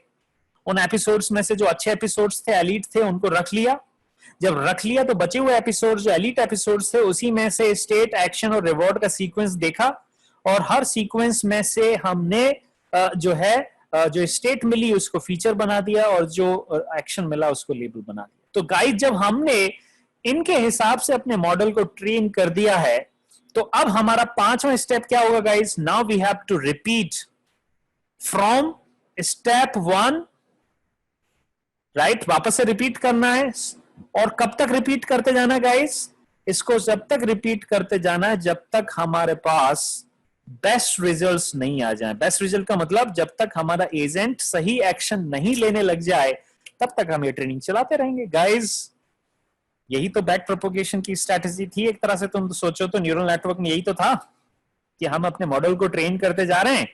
उन एपिसोड्स में से जो अच्छे एपिसोड्स थे, एलीट थे, उनको रख लिया। जब रख लिया तो बचे हुए एपिसोड्स जो एलीट एपिसोड्स थे, उसी में से स्टेट, एक्शन और रिवॉर्ड का सीक्वेंस देखा, और हर सीक्वेंस में से हमने जो है जो स्टेट मिली उसको फीचर बना दिया, और जो एक्शन मिला उसको लेबल बना दिया। तो गाइस जब हमने इनके हिसाब से अपने मॉडल को ट्रेन कर दिया है, तो अब हमारा पांचवा स्टेप क्या होगा guys, now we have to repeat from step 1, right? वापस से रिपीट करना है। और कब तक रिपीट करते जाना है गाइस, इसको जब तक रिपीट करते जाना है जब तक हमारे पास बेस्ट रिजल्ट्स नहीं आ जाए। बेस्ट रिजल्ट का मतलब जब तक हमारा एजेंट सही एक्शन नहीं लेने लग जाए तब तक हम ये ट्रेनिंग चलाते रहेंगे गाइस। यही तो बैक प्रोपोगेशन की स्ट्रेटजी थी एक तरह से। तुम तो सोचो तो न्यूरल नेटवर्क में यही तो था कि हम अपने मॉडल को ट्रेन करते जा रहे हैं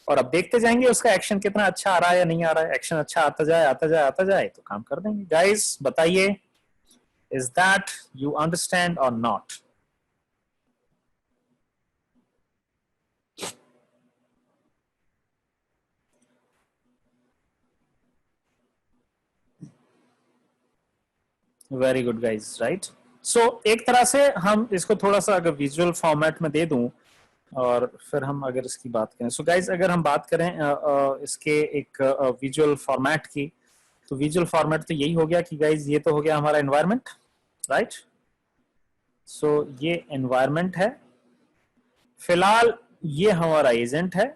और अब देखते जाएंगे उसका एक्शन कितना अच्छा आ रहा है या नहीं आ रहा है। एक्शन अच्छा आता जाए आता जाए आता जाए तो काम कर देंगे। गाइस बताइए, इज दैट यू अंडरस्टैंड और not? Very good guys, right? So एक तरह से हम इसको थोड़ा सा अगर विजुअल फॉर्मेट में दे दूं और फिर हम अगर इसकी बात करें, सो गाइज अगर हम बात करें इसके एक विजुअल फॉर्मेट की, तो विजुअल फॉर्मेट तो यही हो गया कि गाइज ये तो हो गया हमारा एनवायरनमेंट, राइट? सो ये एनवायरनमेंट है, फिलहाल ये हमारा एजेंट है।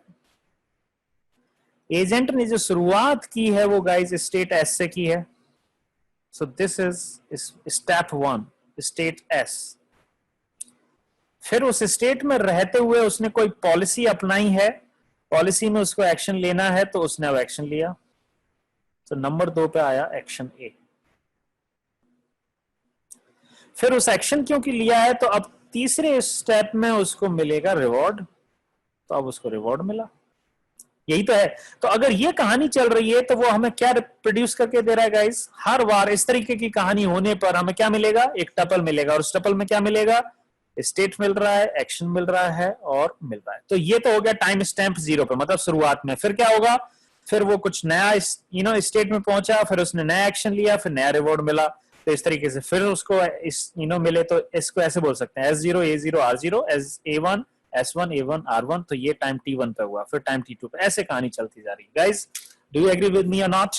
एजेंट ने जो शुरुआत की है वो गाइज स्टेट एस से की है। So this is step 1, state S। फिर उस स्टेट में रहते हुए उसने कोई पॉलिसी अपनाई है, पॉलिसी में उसको एक्शन लेना है तो उसने अब एक्शन लिया। तो नंबर 2 पे आया एक्शन A। फिर उस एक्शन क्योंकि लिया है तो अब तीसरे स्टेप में उसको मिलेगा रिवॉर्ड, तो अब उसको रिवॉर्ड मिला। यही तो है। तो अगर ये कहानी चल रही है तो वो हमें क्या प्रोड्यूस करके दे रहा है गाइस, हर बार इस तरीके की कहानी होने पर हमें क्या मिलेगा, एक टपल मिलेगा, और उस टपल में क्या मिलेगा, स्टेट मिल रहा है, एक्शन मिल रहा है और मिल रहा है। तो ये तो हो गया टाइम स्टैंप 0 पे, मतलब शुरुआत में। फिर क्या होगा, फिर वो कुछ नया स्टेट में पहुंचा, फिर उसने नया एक्शन लिया, फिर नया रिवॉर्ड मिला। तो इस तरीके से फिर उसको मिले, तो इसको ऐसे बोल सकते हैं S0 A0 R0 A1 S1 A1 R1। तो ये टाइम T1 पे हुआ, फिर टाइम T2 पे, ऐसे कहानी चलती जा रही है। Guys do you agree with me और नॉट?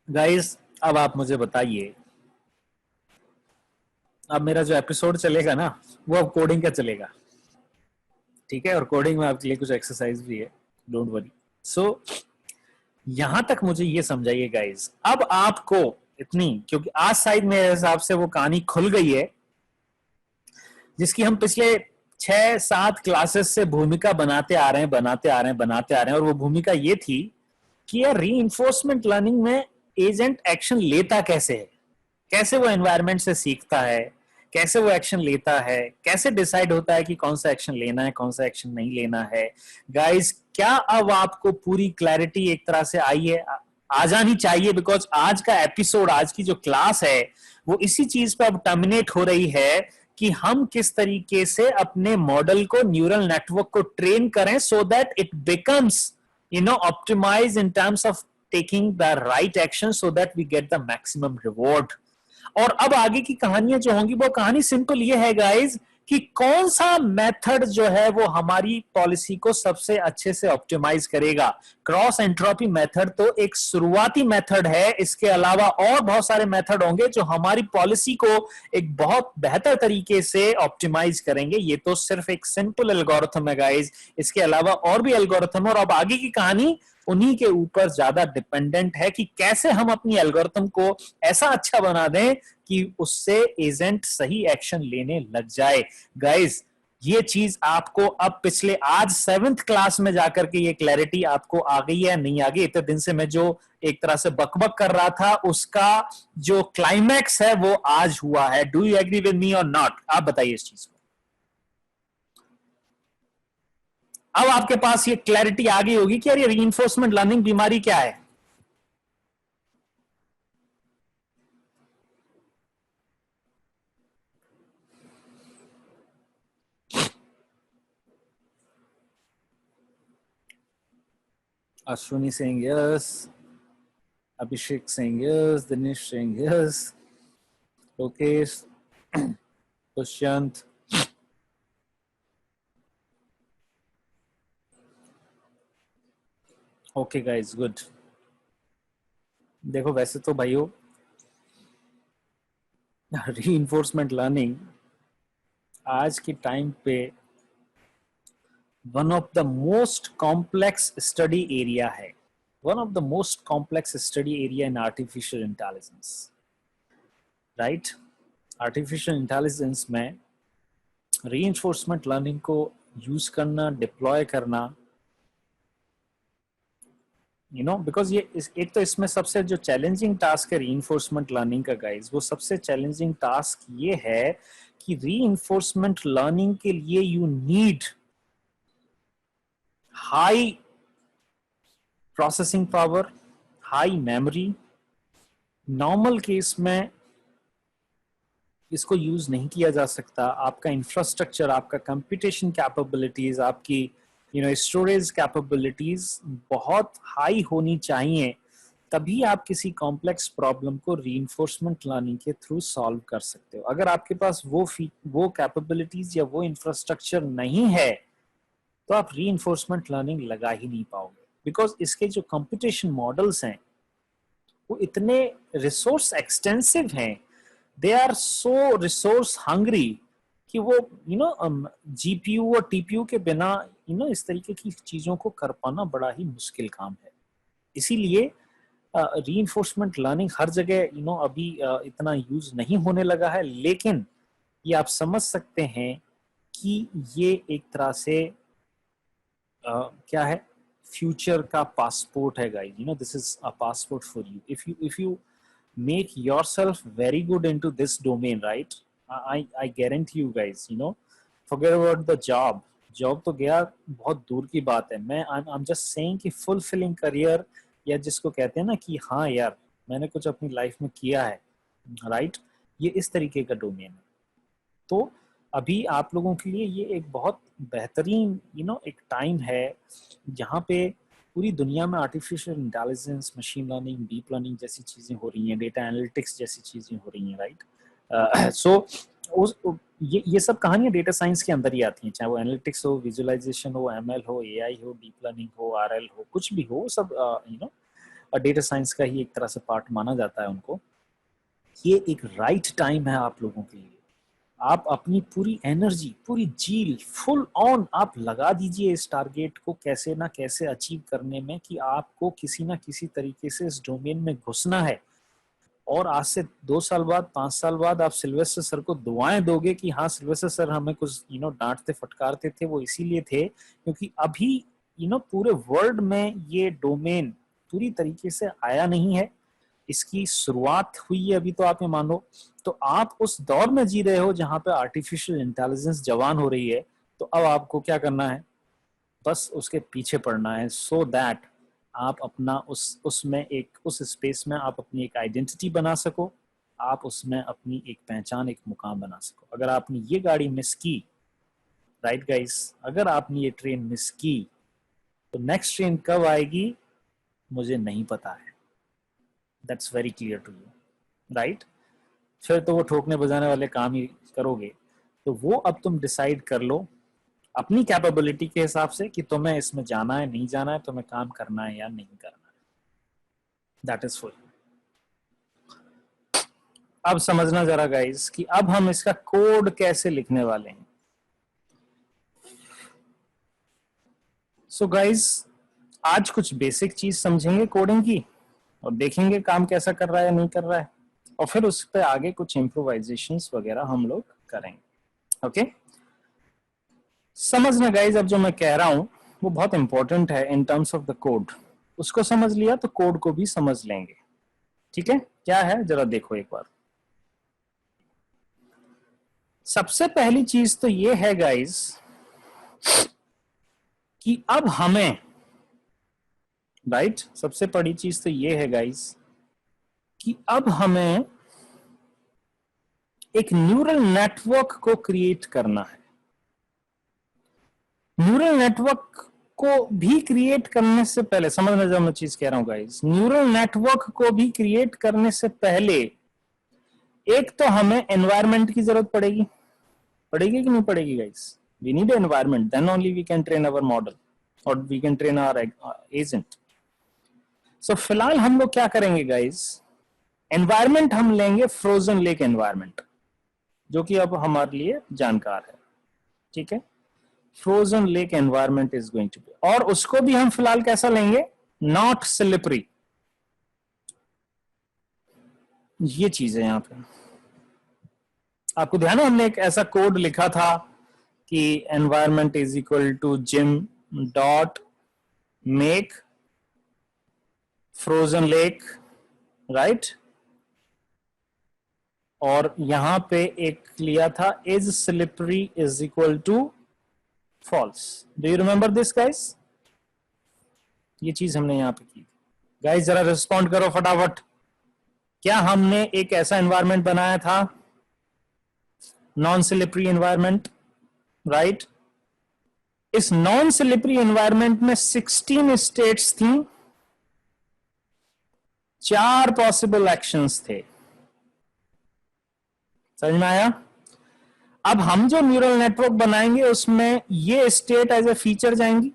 गाइस अब आप मुझे बताइए, अब मेरा जो एपिसोड चलेगा ना वो अब कोडिंग का चलेगा, ठीक है? और कोडिंग में आपके लिए कुछ एक्सरसाइज भी है, डोंट वरी। सो यहां तक मुझे ये समझाइए गाइस, अब आपको इतनी, क्योंकि आज शायद मेरे हिसाब से वो कहानी खुल गई है जिसकी हम पिछले 6-7 क्लासेस से भूमिका बनाते आ रहे हैं। और वो भूमिका ये थी कि यार रीइंफोर्समेंट लर्निंग में एजेंट एक्शन लेता कैसे है, कैसे वो एनवायरनमेंट से सीखता है, कैसे वो एक्शन लेता है, कैसे डिसाइड होता है कि कौन सा एक्शन लेना है, कौन सा एक्शन नहीं लेना है। गाइस, क्या अब आपको पूरी क्लैरिटी एक तरह से आई है? आ जानी चाहिए, बिकॉज आज का एपिसोड, आज की जो क्लास है वो इसी चीज पे अब टर्मिनेट हो रही है कि हम किस तरीके से अपने मॉडल को, न्यूरल नेटवर्क को ट्रेन करें सो that it becomes optimize in terms of taking the right action so that we get the maximum reward. और अब आगे की कहानियां जो होंगी वो कहानी सिंपल ये है गाइज कि कौन सा मेथड जो है वो हमारी पॉलिसी को सबसे अच्छे से ऑप्टिमाइज करेगा। क्रॉस एंट्रोपी मेथड तो एक शुरुआती मेथड है, इसके अलावा और बहुत सारे मेथड होंगे जो हमारी पॉलिसी को एक बहुत बेहतर तरीके से ऑप्टिमाइज करेंगे। ये तो सिर्फ एक सिंपल एल्गोरिथम है गाइज, इसके अलावा और भी एल्गोरिथम है और अब आगे की कहानी उन्हीं के ऊपर ज्यादा डिपेंडेंट है कि कैसे हम अपनी एल्गोरिथम को ऐसा अच्छा बना दें कि उससे एजेंट सही एक्शन लेने लग जाए। गाइस, ये चीज आपको अब पिछले आज 7th क्लास में जाकर के ये क्लैरिटी आपको आ गई है, नहीं आ गई? इतने दिन से मैं जो एक तरह से बकबक कर रहा था उसका जो क्लाइमैक्स है वो आज हुआ है। Do you agree with me और नॉट? आप बताइए इस चीज को। अब आपके पास ये क्लैरिटी आ गई होगी कि यार ये रीइंफोर्समेंट लर्निंग बीमारी क्या है। Ashwini saying yes, Abhishek saying yes, Dinesh saying yes, Lokesh, Dushyant. Okay guys, good. देखो वैसे तो भाइयों रीइंफोर्समेंट लर्निंग आज के टाइम पे one of the most complex study area है, one of the most complex study area in artificial intelligence, right? Artificial intelligence में reinforcement learning को यूज करना, डिप्लॉय करना, बिकॉज ये एक तो इसमें सबसे जो चैलेंजिंग टास्क है रीइंफोर्समेंट लर्निंग का गाइज, वो सबसे चैलेंजिंग टास्क ये है कि रीइंफोर्समेंट लर्निंग के लिए you need high processing power, high memory. Normal case में इसको यूज नहीं किया जा सकता। आपका इंफ्रास्ट्रक्चर, आपका कंप्यूटेशन कैपेबिलिटीज, आपकी स्टोरेज कैपेबिलिटीज बहुत हाई होनी चाहिए, तभी आप किसी कॉम्प्लेक्स प्रॉब्लम को रीइंफोर्समेंट लर्निंग के थ्रू सॉल्व कर सकते हो। अगर आपके पास वो कैपेबिलिटीज या वो इंफ्रास्ट्रक्चर नहीं है तो आप रीइंफोर्समेंट लर्निंग लगा ही नहीं पाओगे, बिकॉज इसके जो कंप्यूटेशन मॉडल्स हैं वो इतने रिसोर्स एक्सटेंसिव हैं, they are so resource hungry कि वो जीपीयू और टीपीयू के बिना इस तरीके की चीजों को कर पाना बड़ा ही मुश्किल काम है। इसीलिए रीइंफोर्समेंट लर्निंग हर जगह अभी इतना यूज नहीं होने लगा है, लेकिन ये आप समझ सकते हैं कि ये एक तरह से क्या है, फ्यूचर का पासपोर्ट है guys. This is a passport for you if you make yourself very good into this domain, right? I guarantee you guys, forget about the job तो गया, बहुत दूर की बात है। I'm just saying कि fulfilling career, या जिसको कहते हैं ना कि हाँ यार मैंने कुछ अपनी लाइफ में किया है, राइट? ये इस तरीके का डोमेन है। तो अभी आप लोगों के लिए ये एक बहुत बेहतरीन एक टाइम है जहाँ पे पूरी दुनिया में artificial intelligence, machine learning, deep learning जैसी चीजें हो रही हैं, डेटा एनालिटिक्स जैसी चीजें हो रही हैं, राइट? सो ये सब कहानियां डेटा साइंस के अंदर ही आती हैं, चाहे वो एनालिटिक्स हो, विजुअलाइजेशन हो, एमएल हो, एआई हो, डीप लर्निंग हो, आरएल हो, कुछ भी हो, सब डेटा साइंस का ही एक तरह से पार्ट माना जाता है उनको। ये एक राइट टाइम है आप लोगों के लिए। आप अपनी पूरी एनर्जी, पूरी जील फुल ऑन आप लगा दीजिए इस टारगेट को कैसे ना कैसे अचीव करने में, कि आपको किसी ना किसी तरीके से इस डोमेन में घुसना है और आज से 2 साल बाद 5 साल बाद आप सिल्वेस्टर सर को दुआएं दोगे कि हाँ सिल्वेस्टर सर हमें कुछ डांटते फटकारते थे, वो इसीलिए थे क्योंकि अभी पूरे वर्ल्ड में ये डोमेन पूरी तरीके से आया नहीं है, इसकी शुरुआत हुई है अभी, तो आप ये मानो। तो आप उस दौर में जी रहे हो जहां पे आर्टिफिशियल इंटेलिजेंस जवान हो रही है, तो अब आपको क्या करना है, बस उसके पीछे पड़ना है, सो दैट आप अपना उसमें एक उस स्पेस में आप अपनी एक आइडेंटिटी बना सको, आप उसमें अपनी एक पहचान, एक मुकाम बना सको। अगर आपने ये गाड़ी मिस की, राइट गाइस, अगर आपने ये ट्रेन मिस की तो नेक्स्ट ट्रेन कब आएगी मुझे नहीं पता है। That's very clear to you, right. फिर तो वो ठोकने बजाने वाले काम ही करोगे। तो वो अब तुम डिसाइड कर लो अपनी कैपेबिलिटी के हिसाब से कि तुम्हें इसमें जाना है, नहीं जाना है, तुम्हें काम करना है या नहीं करना है। That is for you. अब समझना जरा गाइस कि अब हम इसका कोड कैसे लिखने वाले हैं। सो गाइस, आज कुछ बेसिक चीज समझेंगे कोडिंग की और देखेंगे काम कैसा कर रहा है या नहीं कर रहा है, और फिर उस पर आगे कुछ इम्प्रोवाइजेशंस वगैरह हम लोग करेंगे। ओके, समझना गाइज, अब जो मैं कह रहा हूं वो बहुत इंपॉर्टेंट है in terms of the code. उसको समझ लिया तो कोड को भी समझ लेंगे। ठीक है, क्या है जरा देखो एक बार। सबसे पहली चीज तो ये है गाइज कि अब हमें, राइट, सबसे बड़ी चीज तो ये है गाइज कि अब हमें एक न्यूरल नेटवर्क को क्रिएट करना है। न्यूरल नेटवर्क को भी क्रिएट करने से पहले, समझना जब मैं चीज कह रहा हूं गाइस, न्यूरल नेटवर्क को भी क्रिएट करने से पहले एक तो हमें एनवायरनमेंट की जरूरत पड़ेगी कि नहीं पड़ेगी guys? We need environment, then only we can train our model और we can train our agent. So फिलहाल हम लोग क्या करेंगे गाइस, एनवायरनमेंट हम लेंगे फ्रोजन लेक एनवायरनमेंट, जो कि अब हमारे लिए जानकार है। ठीक है, frozen lake environment is going to be, और उसको भी हम फिलहाल कैसा लेंगे, नॉट स्लिपरी। ये चीज है यहां पे, आपको ध्यान है हमने एक ऐसा कोड लिखा था कि environment is equal to gym dot make frozen lake, right, और यहां पे एक लिया था is slippery is equal to false. Do you remember this guys? ये चीज हमने यहां पे की। गाइस जरा रिस्पॉन्ड करो फटाफट, क्या हमने एक ऐसा एनवायरनमेंट बनाया था, नॉन स्लिपरी एनवायरनमेंट, राइट? इस नॉन स्लिपरी एनवायरनमेंट में 16 स्टेट्स थी, 4 पॉसिबल एक्शंस थे। समझ में आया? अब हम जो न्यूरल नेटवर्क बनाएंगे उसमें ये स्टेट एज ए फीचर जाएंगी,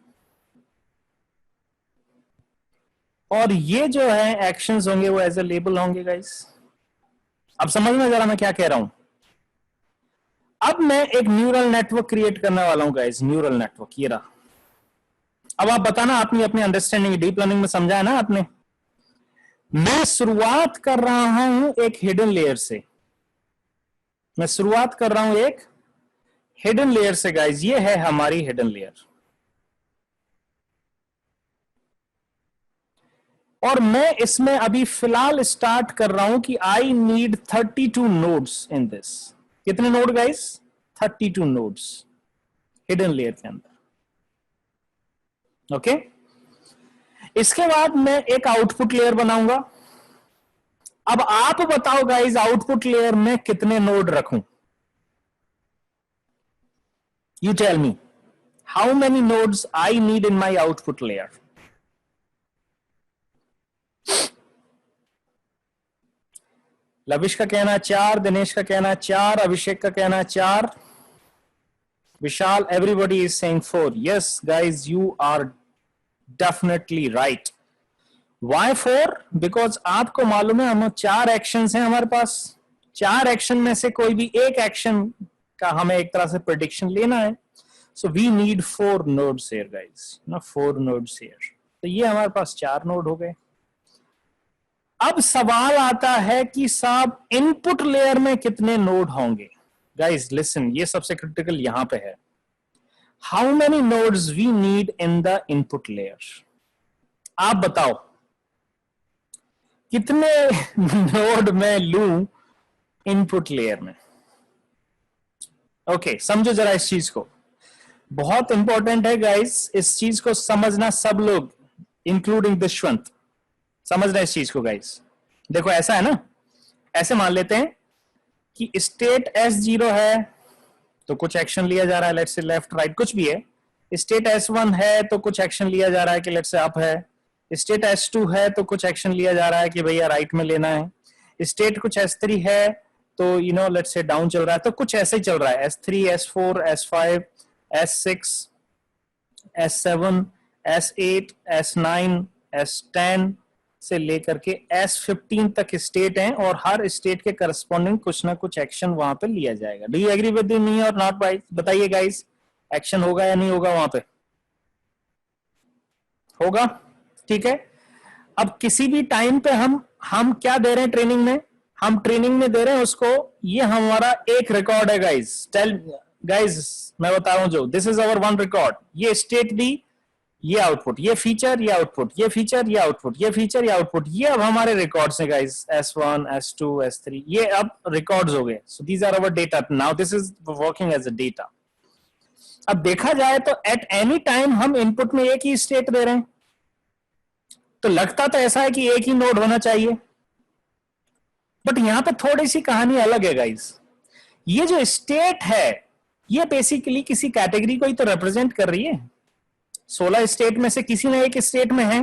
और ये जो है एक्शंस होंगे वो एज ए लेबल होंगे गाइस। अब समझना जरा मैं क्या कह रहा हूं। अब मैं एक न्यूरल नेटवर्क क्रिएट करने वाला हूं गाइस, न्यूरल नेटवर्क ये रहा। अब आप बताना, आपने अपनी अंडरस्टैंडिंग डीप लर्निंग में समझा है ना आपने। मैं शुरुआत कर रहा हूं एक हिडन लेयर से, मैं शुरुआत कर रहा हूं एक हिडन लेयर से गाइस, ये है हमारी हिडन लेयर, और मैं इसमें अभी फिलहाल स्टार्ट कर रहा हूं कि I need 32 nodes in this. कितने node guys? 32 nodes hidden layer के अंदर। ओके, इसके बाद मैं एक आउटपुट लेयर बनाऊंगा। अब आप बताओ गाइस, आउटपुट लेयर में कितने नोड रखूं? You tell me how many nodes I need in my output layer. Lavish का कहना 4, दिनेश का कहना 4, अभिषेक का कहना 4, विशाल, everybody is saying 4. Yes guys, you are definitely right. Why 4? Because आपको मालूम है हम 4 एक्शंस हैं हमारे पास, 4 एक्शन में से कोई भी एक एक्शन का हमें एक तरह से प्रेडिक्शन लेना है। So we need 4 nodes here guys, ना 4 nodes here। तो ये हमारे पास 4 नोड हो गए। अब सवाल आता है कि साहब इनपुट लेयर में कितने नोड होंगे। गाइस लिसन, ये सबसे क्रिटिकल यहां पे है। How many nodes we need in the input layer? आप बताओ कितने नोड मैं लूं इनपुट लेयर में। ओके, समझो जरा इस चीज को, बहुत इंपॉर्टेंट है गाइस, इस चीज को समझना सब लोग, इंक्लूडिंग दुष्वंत, समझना इस चीज को गाइस। देखो ऐसा है ना, ऐसे मान लेते हैं कि स्टेट S0 है तो कुछ एक्शन लिया जा रहा है, लेट्स से लेफ्ट राइट कुछ भी है। स्टेट S1 है तो कुछ एक्शन लिया जा रहा है कि लेट्स से अप है। स्टेट S2 है तो कुछ एक्शन लिया जा रहा है कि भैया राइट में लेना है। स्टेट कुछ S3 है तो लेट्स से डाउन चल रहा है, तो कुछ ऐसे ही चल रहा है, S3 S4 S5 S6 S7 S8 S9 S10 से लेकर के S15 तक स्टेट हैं और हर स्टेट के करस्पॉन्डिंग कुछ ना कुछ एक्शन वहां पे लिया जाएगा। Do you agree with me और नॉट भाई? बताइए गाइस, एक्शन होगा या नहीं होगा वहां पे? होगा, ठीक है। अब किसी भी टाइम पे हम क्या दे रहे हैं ट्रेनिंग में? हम ट्रेनिंग में दे रहे हैं उसको, ये हमारा एक रिकॉर्ड है गाइस। टेल गाइस, मैं बता रहा हूं जो, this is our one record. ये स्टेट दी, ये आउटपुट, ये फीचर, ये आउटपुट, ये फीचर, ये आउटपुट, ये फीचर, ये आउटपुट, ये अब हमारे रिकॉर्ड्स हैं गाइस। S1 S2 S3 ये अब रिकॉर्ड्स हो गए। So these are our data. Now this is working as a data. अब देखा जाए तो एट एनी टाइम हम इनपुट में एक ही स्टेट दे रहे हैं, तो लगता तो ऐसा है कि एक ही नोड होना चाहिए, बट यहां पे थोड़ी सी कहानी अलग है गाइस। ये जो स्टेट है ये बेसिकली किसी कैटेगरी को ही तो रिप्रेजेंट कर रही है। 16 स्टेट में से किसी न एक स्टेट में है,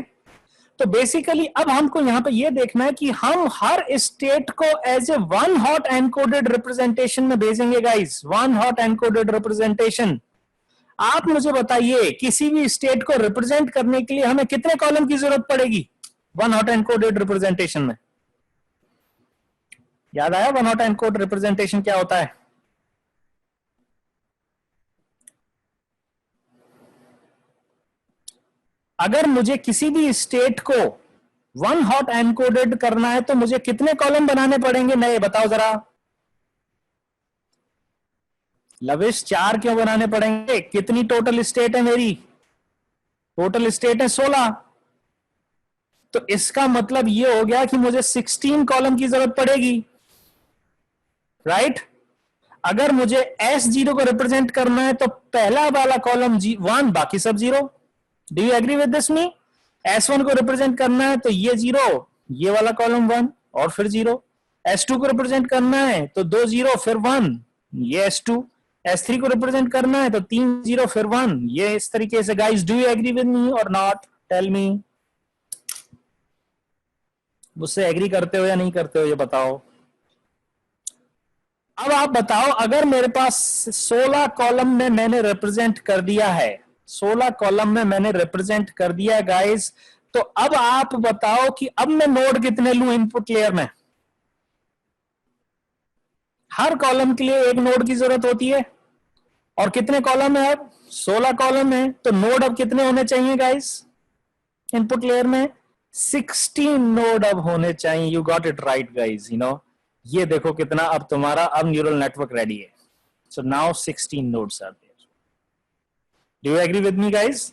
तो बेसिकली अब हमको यहां पे ये देखना है कि हम हर स्टेट को as a one hot encoded representation में भेजेंगे guys. One hot encoded representation. आप मुझे बताइए किसी भी स्टेट को रिप्रेजेंट करने के लिए हमें कितने कॉलम की जरूरत पड़ेगी वन हॉट एनकोडेड रिप्रेजेंटेशन में? याद आया वन हॉट एनकोड रिप्रेजेंटेशन क्या होता है? अगर मुझे किसी भी स्टेट को वन हॉट एनकोडेड करना है तो मुझे कितने कॉलम बनाने पड़ेंगे नए? बताओ जरा लविश, 4 क्यों बनाने पड़ेंगे? कितनी टोटल स्टेट है मेरी? टोटल स्टेट है 16। तो इसका मतलब ये हो गया कि मुझे 16 कॉलम की जरूरत पड़ेगी, राइट? अगर मुझे S0 को रिप्रेजेंट करना है तो पहला वाला कॉलम 1, बाकी सब 0। Do you agree with this me? S1 को रिप्रेजेंट करना है तो ये 0, ये वाला कॉलम 1 और फिर 0। S2 को रिप्रेजेंट करना है तो 2 0 फिर 1, ये S2। S3 को रिप्रेजेंट करना है तो 3 0 फिर 1, ये इस तरीके से। Guys do you agree with me और नॉट? Tell me. मुझसे एग्री करते हो या नहीं करते हो ये बताओ। अब आप बताओ, अगर मेरे पास 16 कॉलम में मैंने रिप्रेजेंट कर दिया है, 16 कॉलम में मैंने रिप्रेजेंट कर दिया है गाइस, तो अब आप बताओ कि अब मैं नोड कितने लूं इनपुट लेयर में? हर कॉलम के लिए एक नोड की जरूरत होती है, और कितने कॉलम है? अब 16 कॉलम है, तो नोड अब कितने होने चाहिए गाइस इनपुट लेयर में? 16 नोड अब होने चाहिए। You got it right guys. ये देखो कितना अब तुम्हारा अब न्यूरल नेटवर्क रेडी है। So now 16 nodes are there. Do you agree with me guys?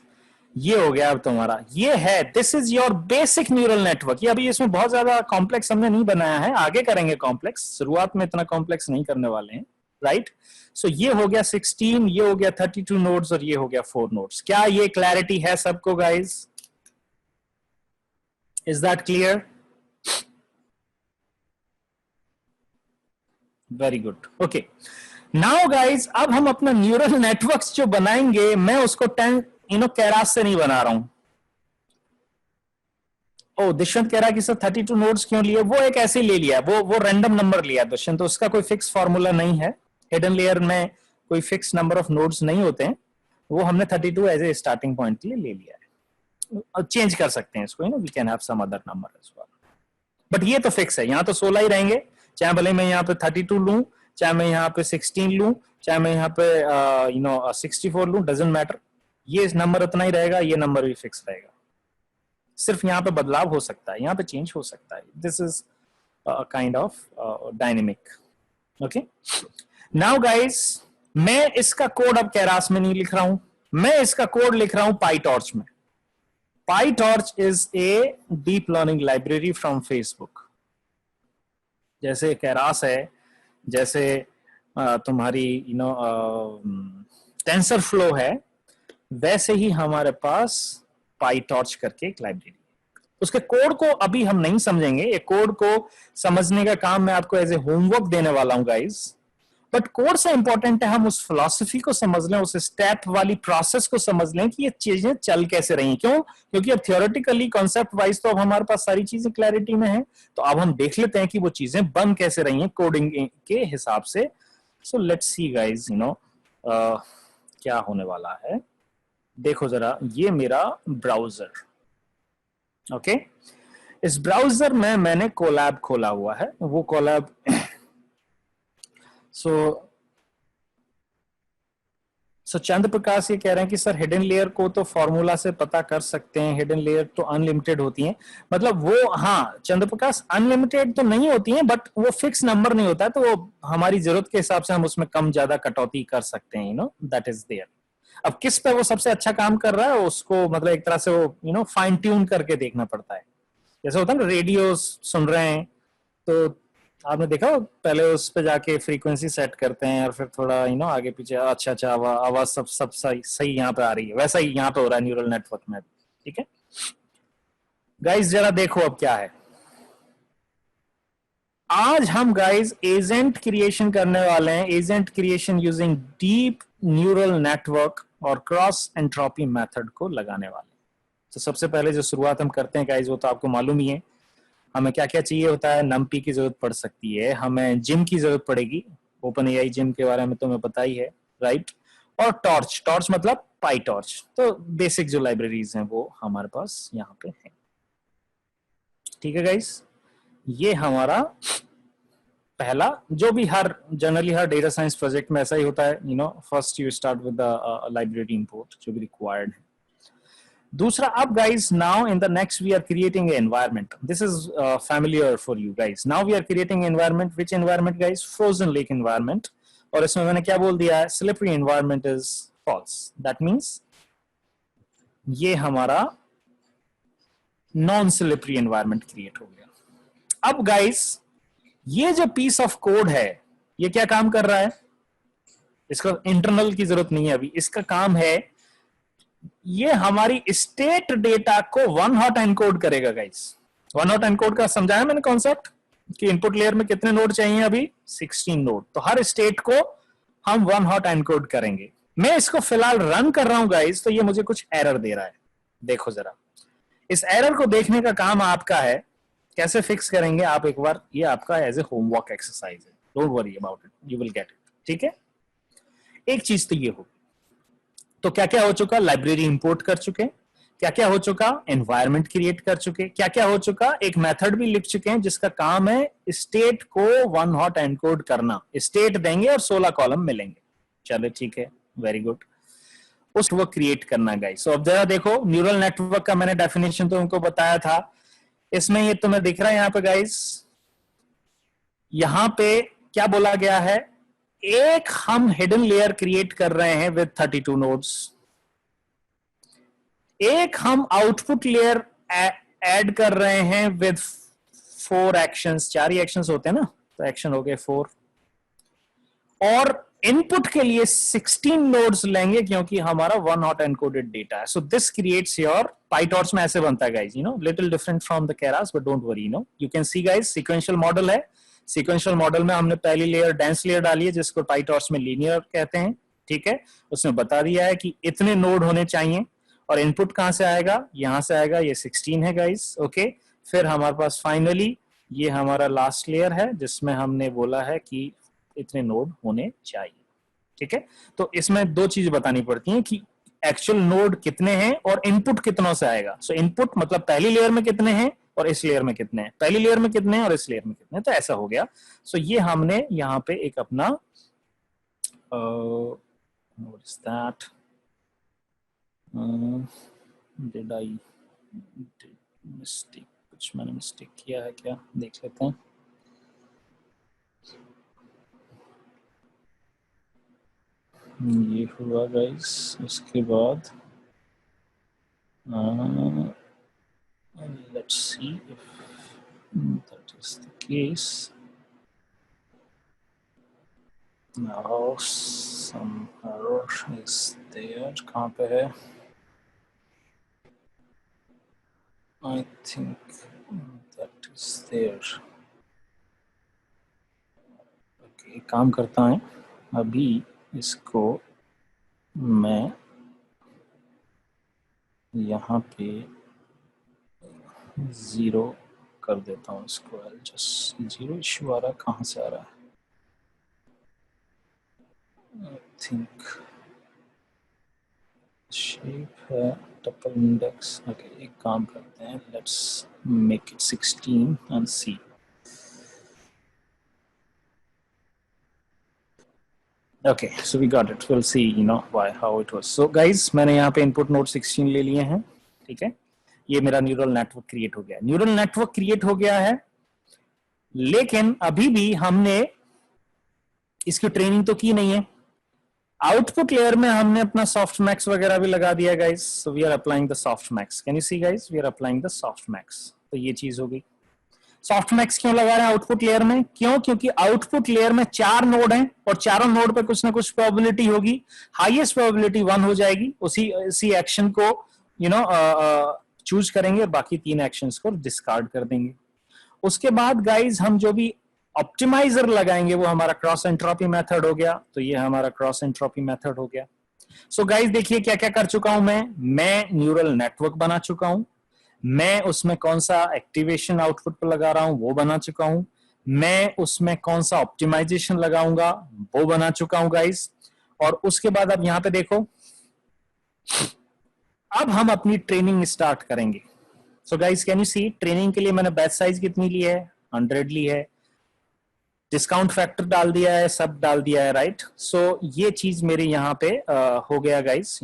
ये हो गया अब तुम्हारा, ये है, this is your basic neural network. ये अभी इसमें बहुत ज्यादा कॉम्प्लेक्स हमने नहीं बनाया है, आगे करेंगे कॉम्प्लेक्स, शुरुआत में इतना कॉम्प्लेक्स नहीं करने वाले हैं, राइट? सो ये हो गया 16, ये हो गया 32 नोड्स और ये हो गया 4 नोड्स। क्या ये क्लैरिटी है सबको guys? Is that clear? Very good, okay. Now guys, अब हम अपना न्यूरल नेटवर्क्स जो बनाएंगे, मैं उसको कैरास से नहीं बना रहा हूं। ओ, दुष्यंत कह रहा है कि सर 32 नोड्स क्यों लिए? वो एक ऐसे ले लिया, वो रैंडम नंबर लिया दुष्यंत, तो उसका कोई फिक्स फॉर्मूला नहीं है। हिडन लेयर में कोई फिक्स नंबर ऑफ नोड्स नहीं होते हैं, वो हमने 32 एज ए स्टार्टिंग पॉइंट के लिए ले लिया है। चेंज कर सकते हैं इसको, we can have some other number as well, but ये तो फिक्स है। यहाँ तो 16 ही रहेंगे, चाहे भले मैं यहाँ पे 32 लूं, चाहे मैं यहाँ पे 16 लूं, चाहे मैं यहाँ पे 64 लूं, डजंट मैटर। ये नंबर उतना ही रहेगा, ये नंबर भी फिक्स रहेगा। सिर्फ यहाँ पे बदलाव हो सकता है, यहाँ पे चेंज हो सकता है. This is kind of dynamic. Okay, now guys, मैं इसका कोड अब केरास में नहीं लिख रहा हूं, मैं इसका कोड लिख रहा हूं पाईटॉर्च में. PyTorch is a deep learning library from Facebook. जैसे केरास है, जैसे तुम्हारी TensorFlow है, वैसे ही हमारे पास PyTorch करके एक लाइब्रेरी. उसके कोड को अभी हम नहीं समझेंगे, ये कोड को समझने का काम मैं आपको एज ए होमवर्क देने वाला हूं गाइज. बट कोड से इंपॉर्टेंट है हम उस फिलॉसफी को समझ लें, उस स्टेप वाली प्रोसेस को समझ लें कि ये चीजें चल कैसे रही. क्यों? क्योंकि अब थियोरेटिकली कॉन्सेप्ट वाइज तो अब हमारे पास सारी चीजें क्लैरिटी में है, तो अब हम देख लेते हैं कि वो चीजें बन कैसे रही हैं कोडिंग के हिसाब से. सो लेट्स सी गाइज, क्या होने वाला है. देखो जरा, ये मेरा ब्राउजर. ओके, इस ब्राउजर में मैंने कोलैब खोला हुआ है. वो कोलैब सो चंद्र प्रकाश ये कह रहे हैं कि सर हिडन लेयर को तो फॉर्मूला से पता कर सकते हैं, हिडन लेयर तो अनलिमिटेड होती हैं. मतलब वो, हाँ चंद्र प्रकाश, अनलिमिटेड तो नहीं होती हैं, बट वो फिक्स नंबर नहीं होता है, तो वो हमारी जरूरत के हिसाब से हम उसमें कम ज्यादा कटौती कर सकते हैं. That is there. अब किस पे वो सबसे अच्छा काम कर रहा है उसको, मतलब एक तरह से वो फाइन ट्यून करके देखना पड़ता है. जैसे होता है ना, रेडियो सुन रहे हैं तो आपने देखा पहले उस पे जाके फ्रीक्वेंसी सेट करते हैं और फिर थोड़ा आगे पीछे, अच्छा आवाज सब सही यहाँ पे आ रही है. वैसा ही यहाँ पे हो रहा है न्यूरल नेटवर्क में. ठीक है गाइस, जरा देखो अब क्या है. आज हम गाइस एजेंट क्रिएशन करने वाले हैं. Agent creation using deep neural network और क्रॉस एंट्रोपी मेथड को लगाने वाले. तो सबसे पहले जो शुरुआत हम करते हैं गाइस, वो तो आपको मालूम ही है. हमें क्या क्या चाहिए होता है. नमपी की जरूरत पड़ सकती है, हमें जिम की जरूरत पड़ेगी. ओपन एआई जिम के बारे में तुम्हें पता ही है, राइट. और टॉर्च मतलब पाईटॉर्च. तो बेसिक जो लाइब्रेरीज हैं वो हमारे पास यहाँ पे है. ठीक है गाइस, ये हमारा पहला, जो भी जनरली हर डेटा साइंस प्रोजेक्ट में ऐसा ही होता है. First you start with the library import जो भी रिक्वायर्ड है. दूसरा, अब guys, now in the next we are creating an environment. This is familiar for you guys. Now we are creating an environment. Which environment guys? Frozen lake environment. और इसमें मैंने क्या बोल दिया है? Slippery environment is false. That means ये हमारा non slippery environment create हो गया. अब guys, ये जो piece of code है, ये क्या काम कर रहा है? इसका इंटरनल की जरूरत नहीं है अभी. इसका काम है, ये हमारी स्टेट डेटा को वन हॉट एनकोड करेगा गाइस. वन हॉट एनकोड का समझाया मैंने कॉन्सेप्ट कि इनपुट लेयर में कितने नोड चाहिए. अभी 16 नोड. तो हर स्टेट को हम वन हॉट एनकोड करेंगे. मैं इसको फिलहाल रन कर रहा हूं गाइस, तो ये मुझे कुछ एरर दे रहा है. देखो जरा, इस एरर को देखने का काम आपका है. कैसे फिक्स करेंगे आप एक बार, ये आपका एज ए होमवर्क एक्सरसाइज है. Don't worry about it, you will get it. ठीक है, एक चीज तो ये हो. तो क्या क्या हो चुका? लाइब्रेरी इंपोर्ट कर चुके. क्या क्या हो चुका? एनवायरनमेंट क्रिएट कर चुके. क्या क्या हो चुका? एक मेथड भी लिख चुके हैं जिसका काम है स्टेट को वन हॉट एनकोड करना. स्टेट देंगे और 16 कॉलम मिलेंगे. चलो ठीक है, वेरी गुड. उस वो क्रिएट करना गाइस. सो अब जरा देखो, न्यूरल नेटवर्क का मैंने डेफिनेशन तो उनको बताया था. इसमें ये तुम्हें दिख रहा है यहाँ पे गाइस, यहाँ पे क्या बोला गया है? एक हम हिडन लेयर क्रिएट कर रहे हैं विद 32 नोड्स. एक हम आउटपुट लेयर ऐड कर रहे हैं विद 4 एक्शंस. 4 ही एक्शंस होते हैं ना, तो एक्शन हो गए 4. और इनपुट के लिए 16 नोड्स लेंगे क्योंकि हमारा वन हॉट एनकोडेड डेटा है. So this creates your PyTorch में ऐसे बनता है guys. Little different from the Keras, but don't worry. You can see guys, sequential model है. सीक्वेंशियल मॉडल में हमने पहली लेयर डेंस लेयर डाली है जिसको पाईटॉर्च में लीनियर कहते हैं. ठीक है, उसने बता दिया है कि इतने नोड होने चाहिए. और इनपुट कहां से आएगा? यहां से आएगा. ये 16 है गाइस. ओके, फिर हमारे पास फाइनली ये हमारा लास्ट लेयर है जिसमें हमने बोला है कि इतने नोड होने चाहिए. ठीक है, तो इसमें दो चीज बतानी पड़ती हैं कि एक्चुअल नोड कितने हैं और इनपुट कितनों से आएगा. सो इनपुट मतलब पहली लेयर में कितने हैं और इस लेयर में कितने हैं, पहली लेयर में कितने हैं और इस लेयर में कितने हैं. तो ऐसा हो गया. सो ये हमने यहाँ पे एक अपना what is that? Did I mistake, कुछ मैंने मिस्टेक किया है क्या, देख लेते हैं। ये हुआ गाइस, उसके बाद let's see if that is the case. Now some error is there. कहाँ पे है? I think that is there. Okay, काम करता है। अभी इसको मैं यहाँ पे 0 कर देता हूँ इसको। जस्ट 0 इशू आ रहा है, कहाँ से आ रहा है? आई थिंक शेप है ट्रिपल इंडेक्स। ओके, एक काम करते हैं, let's make it 16 and C. Okay, so we got it. We'll see, why, how it was. So guys, मैंने यहाँ पे input node 16 ले लिए हैं, ठीक है। ये मेरा न्यूरल नेटवर्क क्रिएट हो गया। न्यूरल नेटवर्क क्रिएट हो गया है, लेकिन अभी भी हमने इसकी ट्रेनिंग तो की नहीं है। आउटपुट लेयर में हमने अपना सॉफ्ट मैक्स वगैरह भी लगा दिया guys. So we are applying the softmax. Can you see guys, we are applying the softmax. तो ये चीज हो गई। सॉफ्ट मैक्स क्यों लगा रहे हैं आउटपुट लेयर में? क्यों? क्योंकि आउटपुट लेयर में 4 नोड हैं और चारों नोड पे कुछ ना कुछ प्रोबेबिलिटी होगी। हाईएस्ट प्रोबेबिलिटी 1 हो जाएगी, उसी एक्शन को चूज करेंगे, बाकी 3 एक्शंस को डिस्कार्ड कर देंगे। उसके बाद गाइज हम जो भी ऑप्टिमाइजर लगाएंगे वो हमारा क्रॉस एंट्रोपी मेथड हो गया। तो ये हमारा क्रॉस एंट्रोपी मेथड हो गया। सो गाइज देखिए क्या क्या कर चुका हूं मैं न्यूरल नेटवर्क बना चुका हूं। मैं उसमें कौन सा एक्टिवेशन आउटपुट पर लगा रहा हूं वो बना चुका हूं। मैं उसमें कौन सा ऑप्टिमाइजेशन लगाऊंगा वो बना चुका हूं गाइज। और उसके बाद अब यहां पे देखो, अब हम अपनी ट्रेनिंग स्टार्ट करेंगे। So guys can you see, training के लिए मैंने बैच साइज कितनी ली है? 100 ली है। डिस्काउंट फैक्टर डाल दिया है, सब डाल दिया है, राइट। सो ये चीज मेरे यहाँ पे हो गया गाइस,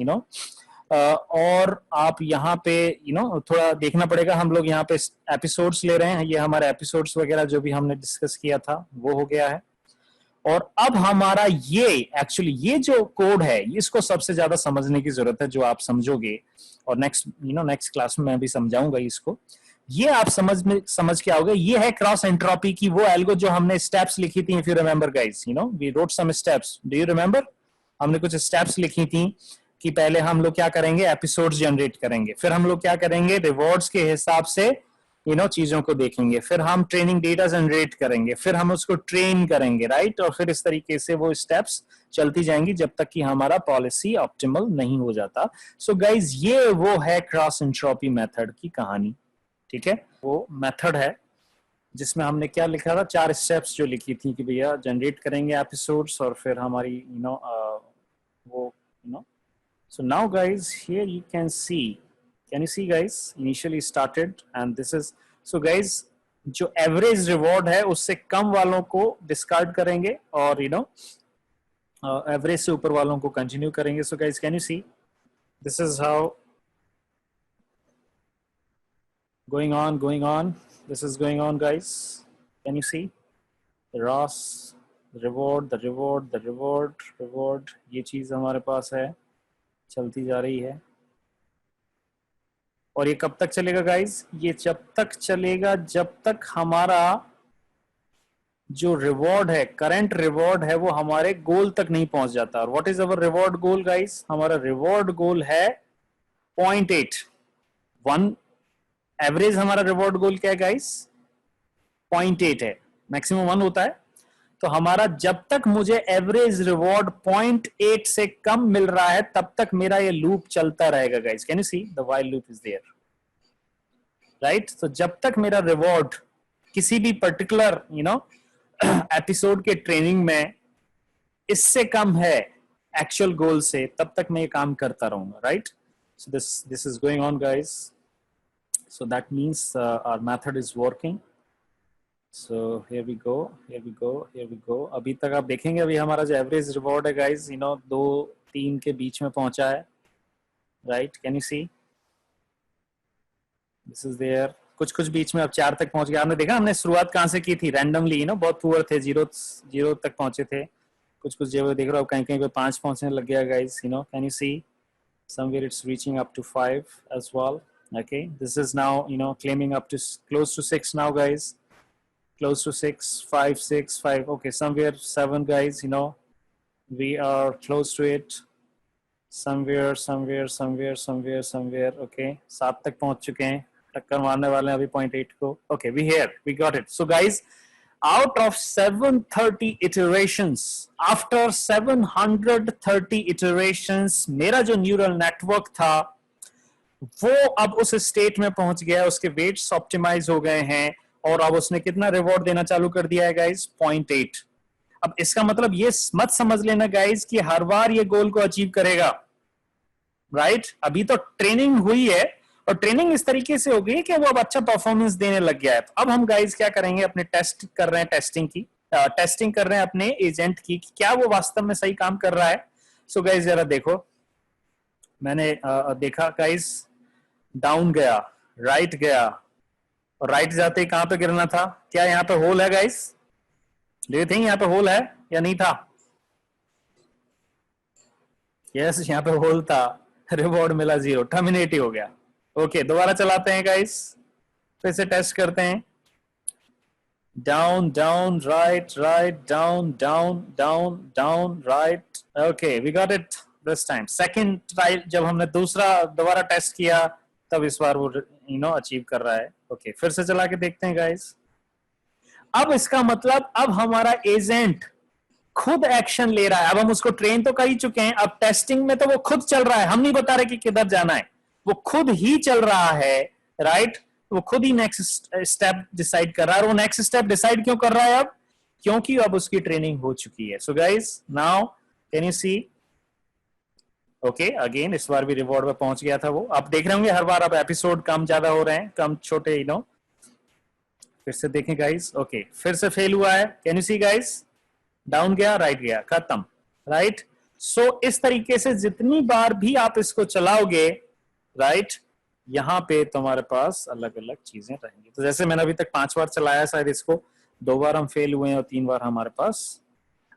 और आप यहाँ पे थोड़ा देखना पड़ेगा। हम लोग यहाँ पे एपिसोड्स ले रहे हैं, ये हमारे एपिसोड्स वगैरह जो भी हमने डिस्कस किया था वो हो गया है। और अब हमारा ये एक्चुअली ये जो कोड है, इसको सबसे ज्यादा समझने की जरूरत है, जो आप समझोगे और नेक्स्ट क्लास में मैं भी समझाऊंगा इसको। ये आप समझ के आओगे। ये है क्रॉस एंट्रोपी की वो एल्गो जो हमने स्टेप्स लिखी थी। If you remember guys, we wrote some steps. Do you remember? हमने कुछ स्टेप्स लिखी थी कि पहले हम लोग क्या करेंगे, एपिसोड्स जनरेट करेंगे, फिर हम लोग क्या करेंगे, रिवॉर्ड्स के हिसाब से चीजों को देखेंगे, फिर हम ट्रेनिंग डेटा जनरेट करेंगे, फिर हम उसको ट्रेन करेंगे, राइट। और फिर इस तरीके से वो स्टेप्स चलती जाएंगी जब तक कि हमारा पॉलिसी ऑप्टिमल नहीं हो जाता। सो गाइज ये वो है क्रॉस एंट्रोपी मेथड की कहानी, ठीक है। वो मेथड है जिसमें हमने क्या लिखा था, 4 स्टेप्स जो लिखी थी कि भैया जनरेट करेंगे एपिसोड्स और फिर हमारी वो so now guys here you can you see guys, initially started and this is, so guys जो एवरेज रिवॉर्ड है उससे कम वालों को डिस्कार्ड करेंगे और एवरेज से ऊपर वालों को कंटिन्यू करेंगे। So guys can you see, this is how going on, this is going on guys, can you see the ROS, the reward, ये चीज हमारे पास है, चलती जा रही है। और ये कब तक चलेगा गाइज? ये जब तक चलेगा जब तक हमारा जो रिवॉर्ड है, करंट रिवॉर्ड है, वो हमारे गोल तक नहीं पहुंच जाता। और what is our reward goal guys? हमारा रिवॉर्ड गोल है 0.8। 1 एवरेज हमारा रिवॉर्ड गोल क्या है गाइज? 0.8 है, मैक्सिमम 1 होता है। तो हमारा जब तक मुझे एवरेज रिवॉर्ड 0.8 से कम मिल रहा है तब तक मेरा ये लूप चलता रहेगा guys. Can you see the while loop is there, right. तो जब तक मेरा रिवॉर्ड किसी भी पर्टिकुलर एपिसोड के ट्रेनिंग में इससे कम है एक्चुअल गोल से, तब तक मैं ये काम करता रहूंगा, right. So this is going on guys. So that means our method is working. So here we go. अभी तक आप देखेंगे अभी हमारा जो एवरेज रिवॉर्ड है गाइज 2-3 के बीच में पहुंचा है, right. Can you see? This is there, कुछ कुछ बीच में अब 4 तक पहुंच गया। आपने देखा हमने शुरुआत कहाँ से की थी, रैंडमली, यू नो, बहुत पुअर थे, जीरो जीरो तक पहुंचे थे। कुछ कुछ जगह देख रहे हो, कहीं कहीं पे 5 पहुंचने लग गया guys, you know, can you see somewhere it's reaching up to 5 as well. Okay, this is now, you know, claiming up to close to 6 now guys, close to 6, 5, 6, 5. Okay, somewhere 7 guys, you know, we are close to it, somewhere. Okay, 7 तक पहुंच चुके हैं, टक्कर मारने वाले हैं अभी 0.8 को। Okay, we got it. So guys, out of 730 iterations, after 730 iterations, मेरा जो न्यूरल नेटवर्क था वो अब उस स्टेट में पहुंच गया, उसके वेट्स ऑप्टिमाइज हो गए हैं और अब उसने कितना रिवॉर्ड देना चालू कर दिया है गाइस, 0.8। अब इसका मतलब ये मत समझ लेना गाइस कि हर बार ये गोल को अचीव करेगा, राइट? अभी तो ट्रेनिंग हुई है और ट्रेनिंग इस तरीके से हो गई कि वो अब अच्छा परफॉर्मेंस देने लग गया है। अब हम गाइस क्या करेंगे, अपने टेस्ट कर रहे हैं, टेस्टिंग कर रहे हैं अपने एजेंट की कि क्या वो वास्तव में सही काम कर रहा है। सो गाइस जरा देखो, मैंने देखा गाइस, डाउन गया, राइट गया, और राइट जाते ही कहां पे गिरना था? क्या यहाँ पे होल है गाइस? डू यू थिंक यहाँ पे होल है या नहीं था? यस, यहाँ पे होल था, रिवॉर्ड मिला 0, टर्मिनेट ही हो गया। ओके, दोबारा चलाते हैं गाइस, फिर से टेस्ट करते हैं। Down down right right, down down down down right. Okay, we got it this time. Second trial जब हमने दोबारा टेस्ट किया, तब इस बार वो यू नो अचीव कर रहा है। ओके, फिर से चला के देखते हैं गाइस। अब इसका मतलब अब हमारा एजेंट खुद एक्शन ले रहा है। अब हम उसको ट्रेन तो कर ही चुके हैं, अब टेस्टिंग में तो वो खुद चल रहा है, हम नहीं बता रहे कि किधर जाना है, वो खुद ही चल रहा है, राइट? वो खुद ही नेक्स्ट स्टेप डिसाइड कर रहा है। और वो नेक्स्ट स्टेप डिसाइड क्यों कर रहा है? अब क्योंकि अब उसकी ट्रेनिंग हो चुकी है। So guys, now can you see? Okay, again इस बार भी रिवॉर्ड पे पहुंच गया था वो। आप देख रहे होंगे हर बार अब एपिसोड कम ज्यादा हो रहे हैं, कम छोटे, यू नो। फिर से देखें गाइस। ओके, फिर से फेल हुआ है, can you see guys? Down गया, राइट गया, खत्म, राइट? सो इस तरीके से जितनी बार भी आप इसको चलाओगे, राइट, यहां पे तुम्हारे पास अलग अलग चीजें रहेंगी। तो जैसे मैंने अभी तक 5 बार चलाया शायद इसको, 2 बार हम फेल हुए हैं और 3 बार हमारे पास।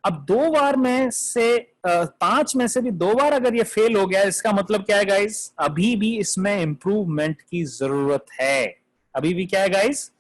अब 2 बार में से 5 में से भी 2 बार अगर ये फेल हो गया, इसका मतलब क्या है गाइस? अभी भी इसमें इंप्रूवमेंट की जरूरत है। अभी भी क्या है गाइस?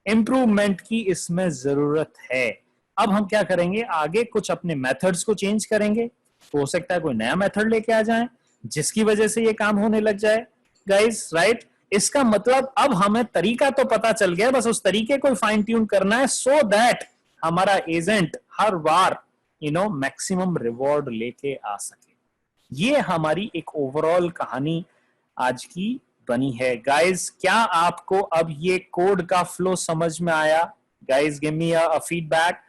इंप्रूवमेंट की इसमें जरूरत है। अब हम क्या करेंगे, आगे कुछ अपने मेथड्स को चेंज करेंगे। हो सकता है कोई नया मेथड लेके आ जाए जिसकी वजह से ये काम होने लग जाए गाइस, राइट? इसका मतलब अब हमें तरीका तो पता चल गया, बस उस तरीके को फाइन ट्यून करना है सो दैट हमारा agent her bar you know maximum reward लेके आ सके। ये हमारी एक ओवरऑल कहानी आज की बनी है गाइस। क्या आपको अब ये कोड का फ्लो समझ में आया? Guys give me a feedback,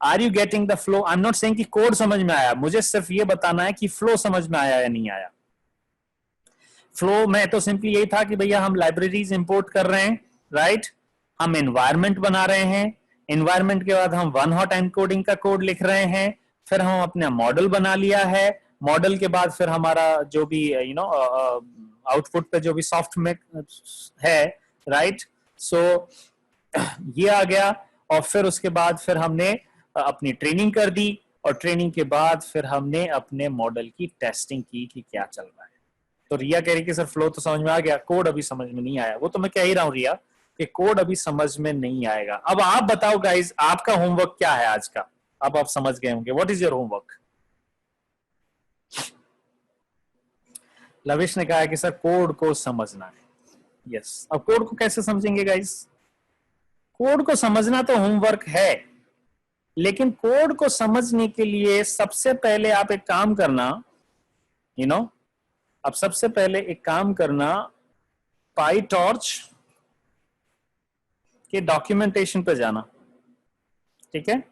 are you getting the flow? I am not saying कि कोड समझ में आया, मुझे सिर्फ ये बताना है कि फ्लो समझ में आया या नहीं आया। फ्लो में तो सिंपली यही था कि भैया हम लाइब्रेरीज इंपोर्ट कर रहे हैं, राइट? हम एनवायरमेंट बना रहे हैं, एनवायरमेंट के बाद हम वन हॉट एनकोडिंग का कोड लिख रहे हैं, फिर हम अपना मॉडल बना लिया है, मॉडल के बाद फिर हमारा जो भी यू नो आउटपुट पे जो भी सॉफ्ट में है, राइट? सो ये आ गया और फिर उसके बाद फिर हमने अपनी ट्रेनिंग कर दी और ट्रेनिंग के बाद फिर हमने अपने मॉडल की टेस्टिंग की कि क्या चल रहा है। तो रिया कह रही कि सर फ्लो तो समझ में आ गया, कोड अभी समझ में नहीं आया। वो तो मैं कह ही रहा हूँ रिया कि कोड अभी समझ में नहीं आएगा। अब आप बताओ गाइस, आपका होमवर्क क्या है आज का? अब आप समझ गए होंगे, what is your homework? Lavish ने कहा कि सर कोड को समझना है। यस, अब कोड को कैसे समझेंगे गाइस? कोड को समझना तो होमवर्क है, लेकिन कोड को समझने के लिए सबसे पहले आप एक काम करना, यू नो, अब सबसे पहले एक काम करना, पाईटॉर्च के डॉक्यूमेंटेशन पे जाना, ठीक है?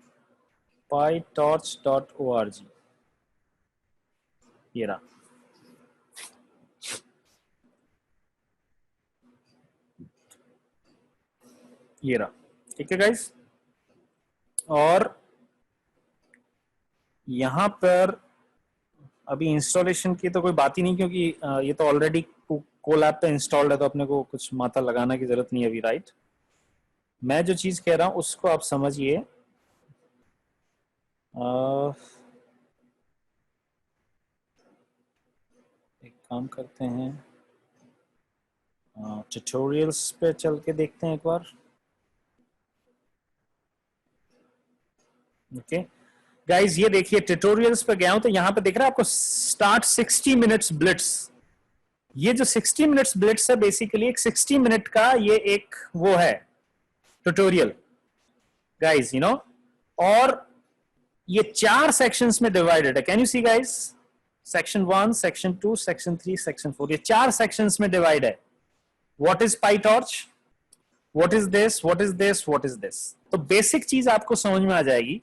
pytorch.org, ये रहा। ये रहा, ठीक है गाइस? और यहां पर अभी इंस्टॉलेशन की तो कोई बात ही नहीं, क्योंकि ये तो ऑलरेडी कोलैब पे इंस्टॉल्ड है, तो अपने को कुछ माथा लगाना की जरूरत नहीं है अभी, राइट। मैं जो चीज कह रहा हूं उसको आप समझिए। एक काम करते हैं, ट्यूटोरियल्स पे चल के देखते हैं एक बार। ओके गाइज, ये देखिए ट्यूटोरियल्स पे गया हूं तो यहाँ पे दिख रहा है आपको स्टार्ट 60 मिनट्स ब्लिट्स। ये जो 60 मिनट्स ब्लिट्स है बेसिकली एक 60 मिनट का ये एक वो है ट्यूटोरियल गाइज, यू नो। और ये 4 सेक्शंस में डिवाइडेड है। Can you see guys? Section 1, section 2, section 3, section 4, ये 4 सेक्शंस में डिवाइड है। What is PyTorch, what is this, what is this, what is this. तो बेसिक चीज आपको समझ में आ जाएगी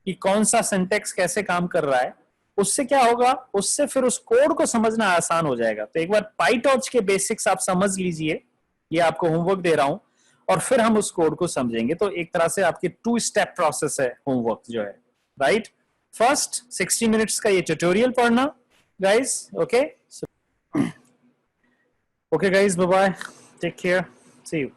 कि कौन सा सिंटेक्स कैसे काम कर रहा है। उससे क्या होगा, उससे फिर उस कोड को समझना आसान हो जाएगा। तो एक बार पाईटॉर्च के बेसिक्स आप समझ लीजिए, ये आपको होमवर्क दे रहा हूं, और फिर हम उस कोड को समझेंगे। तो एक तरह से आपकी 2 स्टेप प्रोसेस है होमवर्क जो है, राइट। फर्स्ट 60 मिनट्स का ये ट्यूटोरियल पढ़ना guys, okay. Okay guys, bye bye, take care, see you.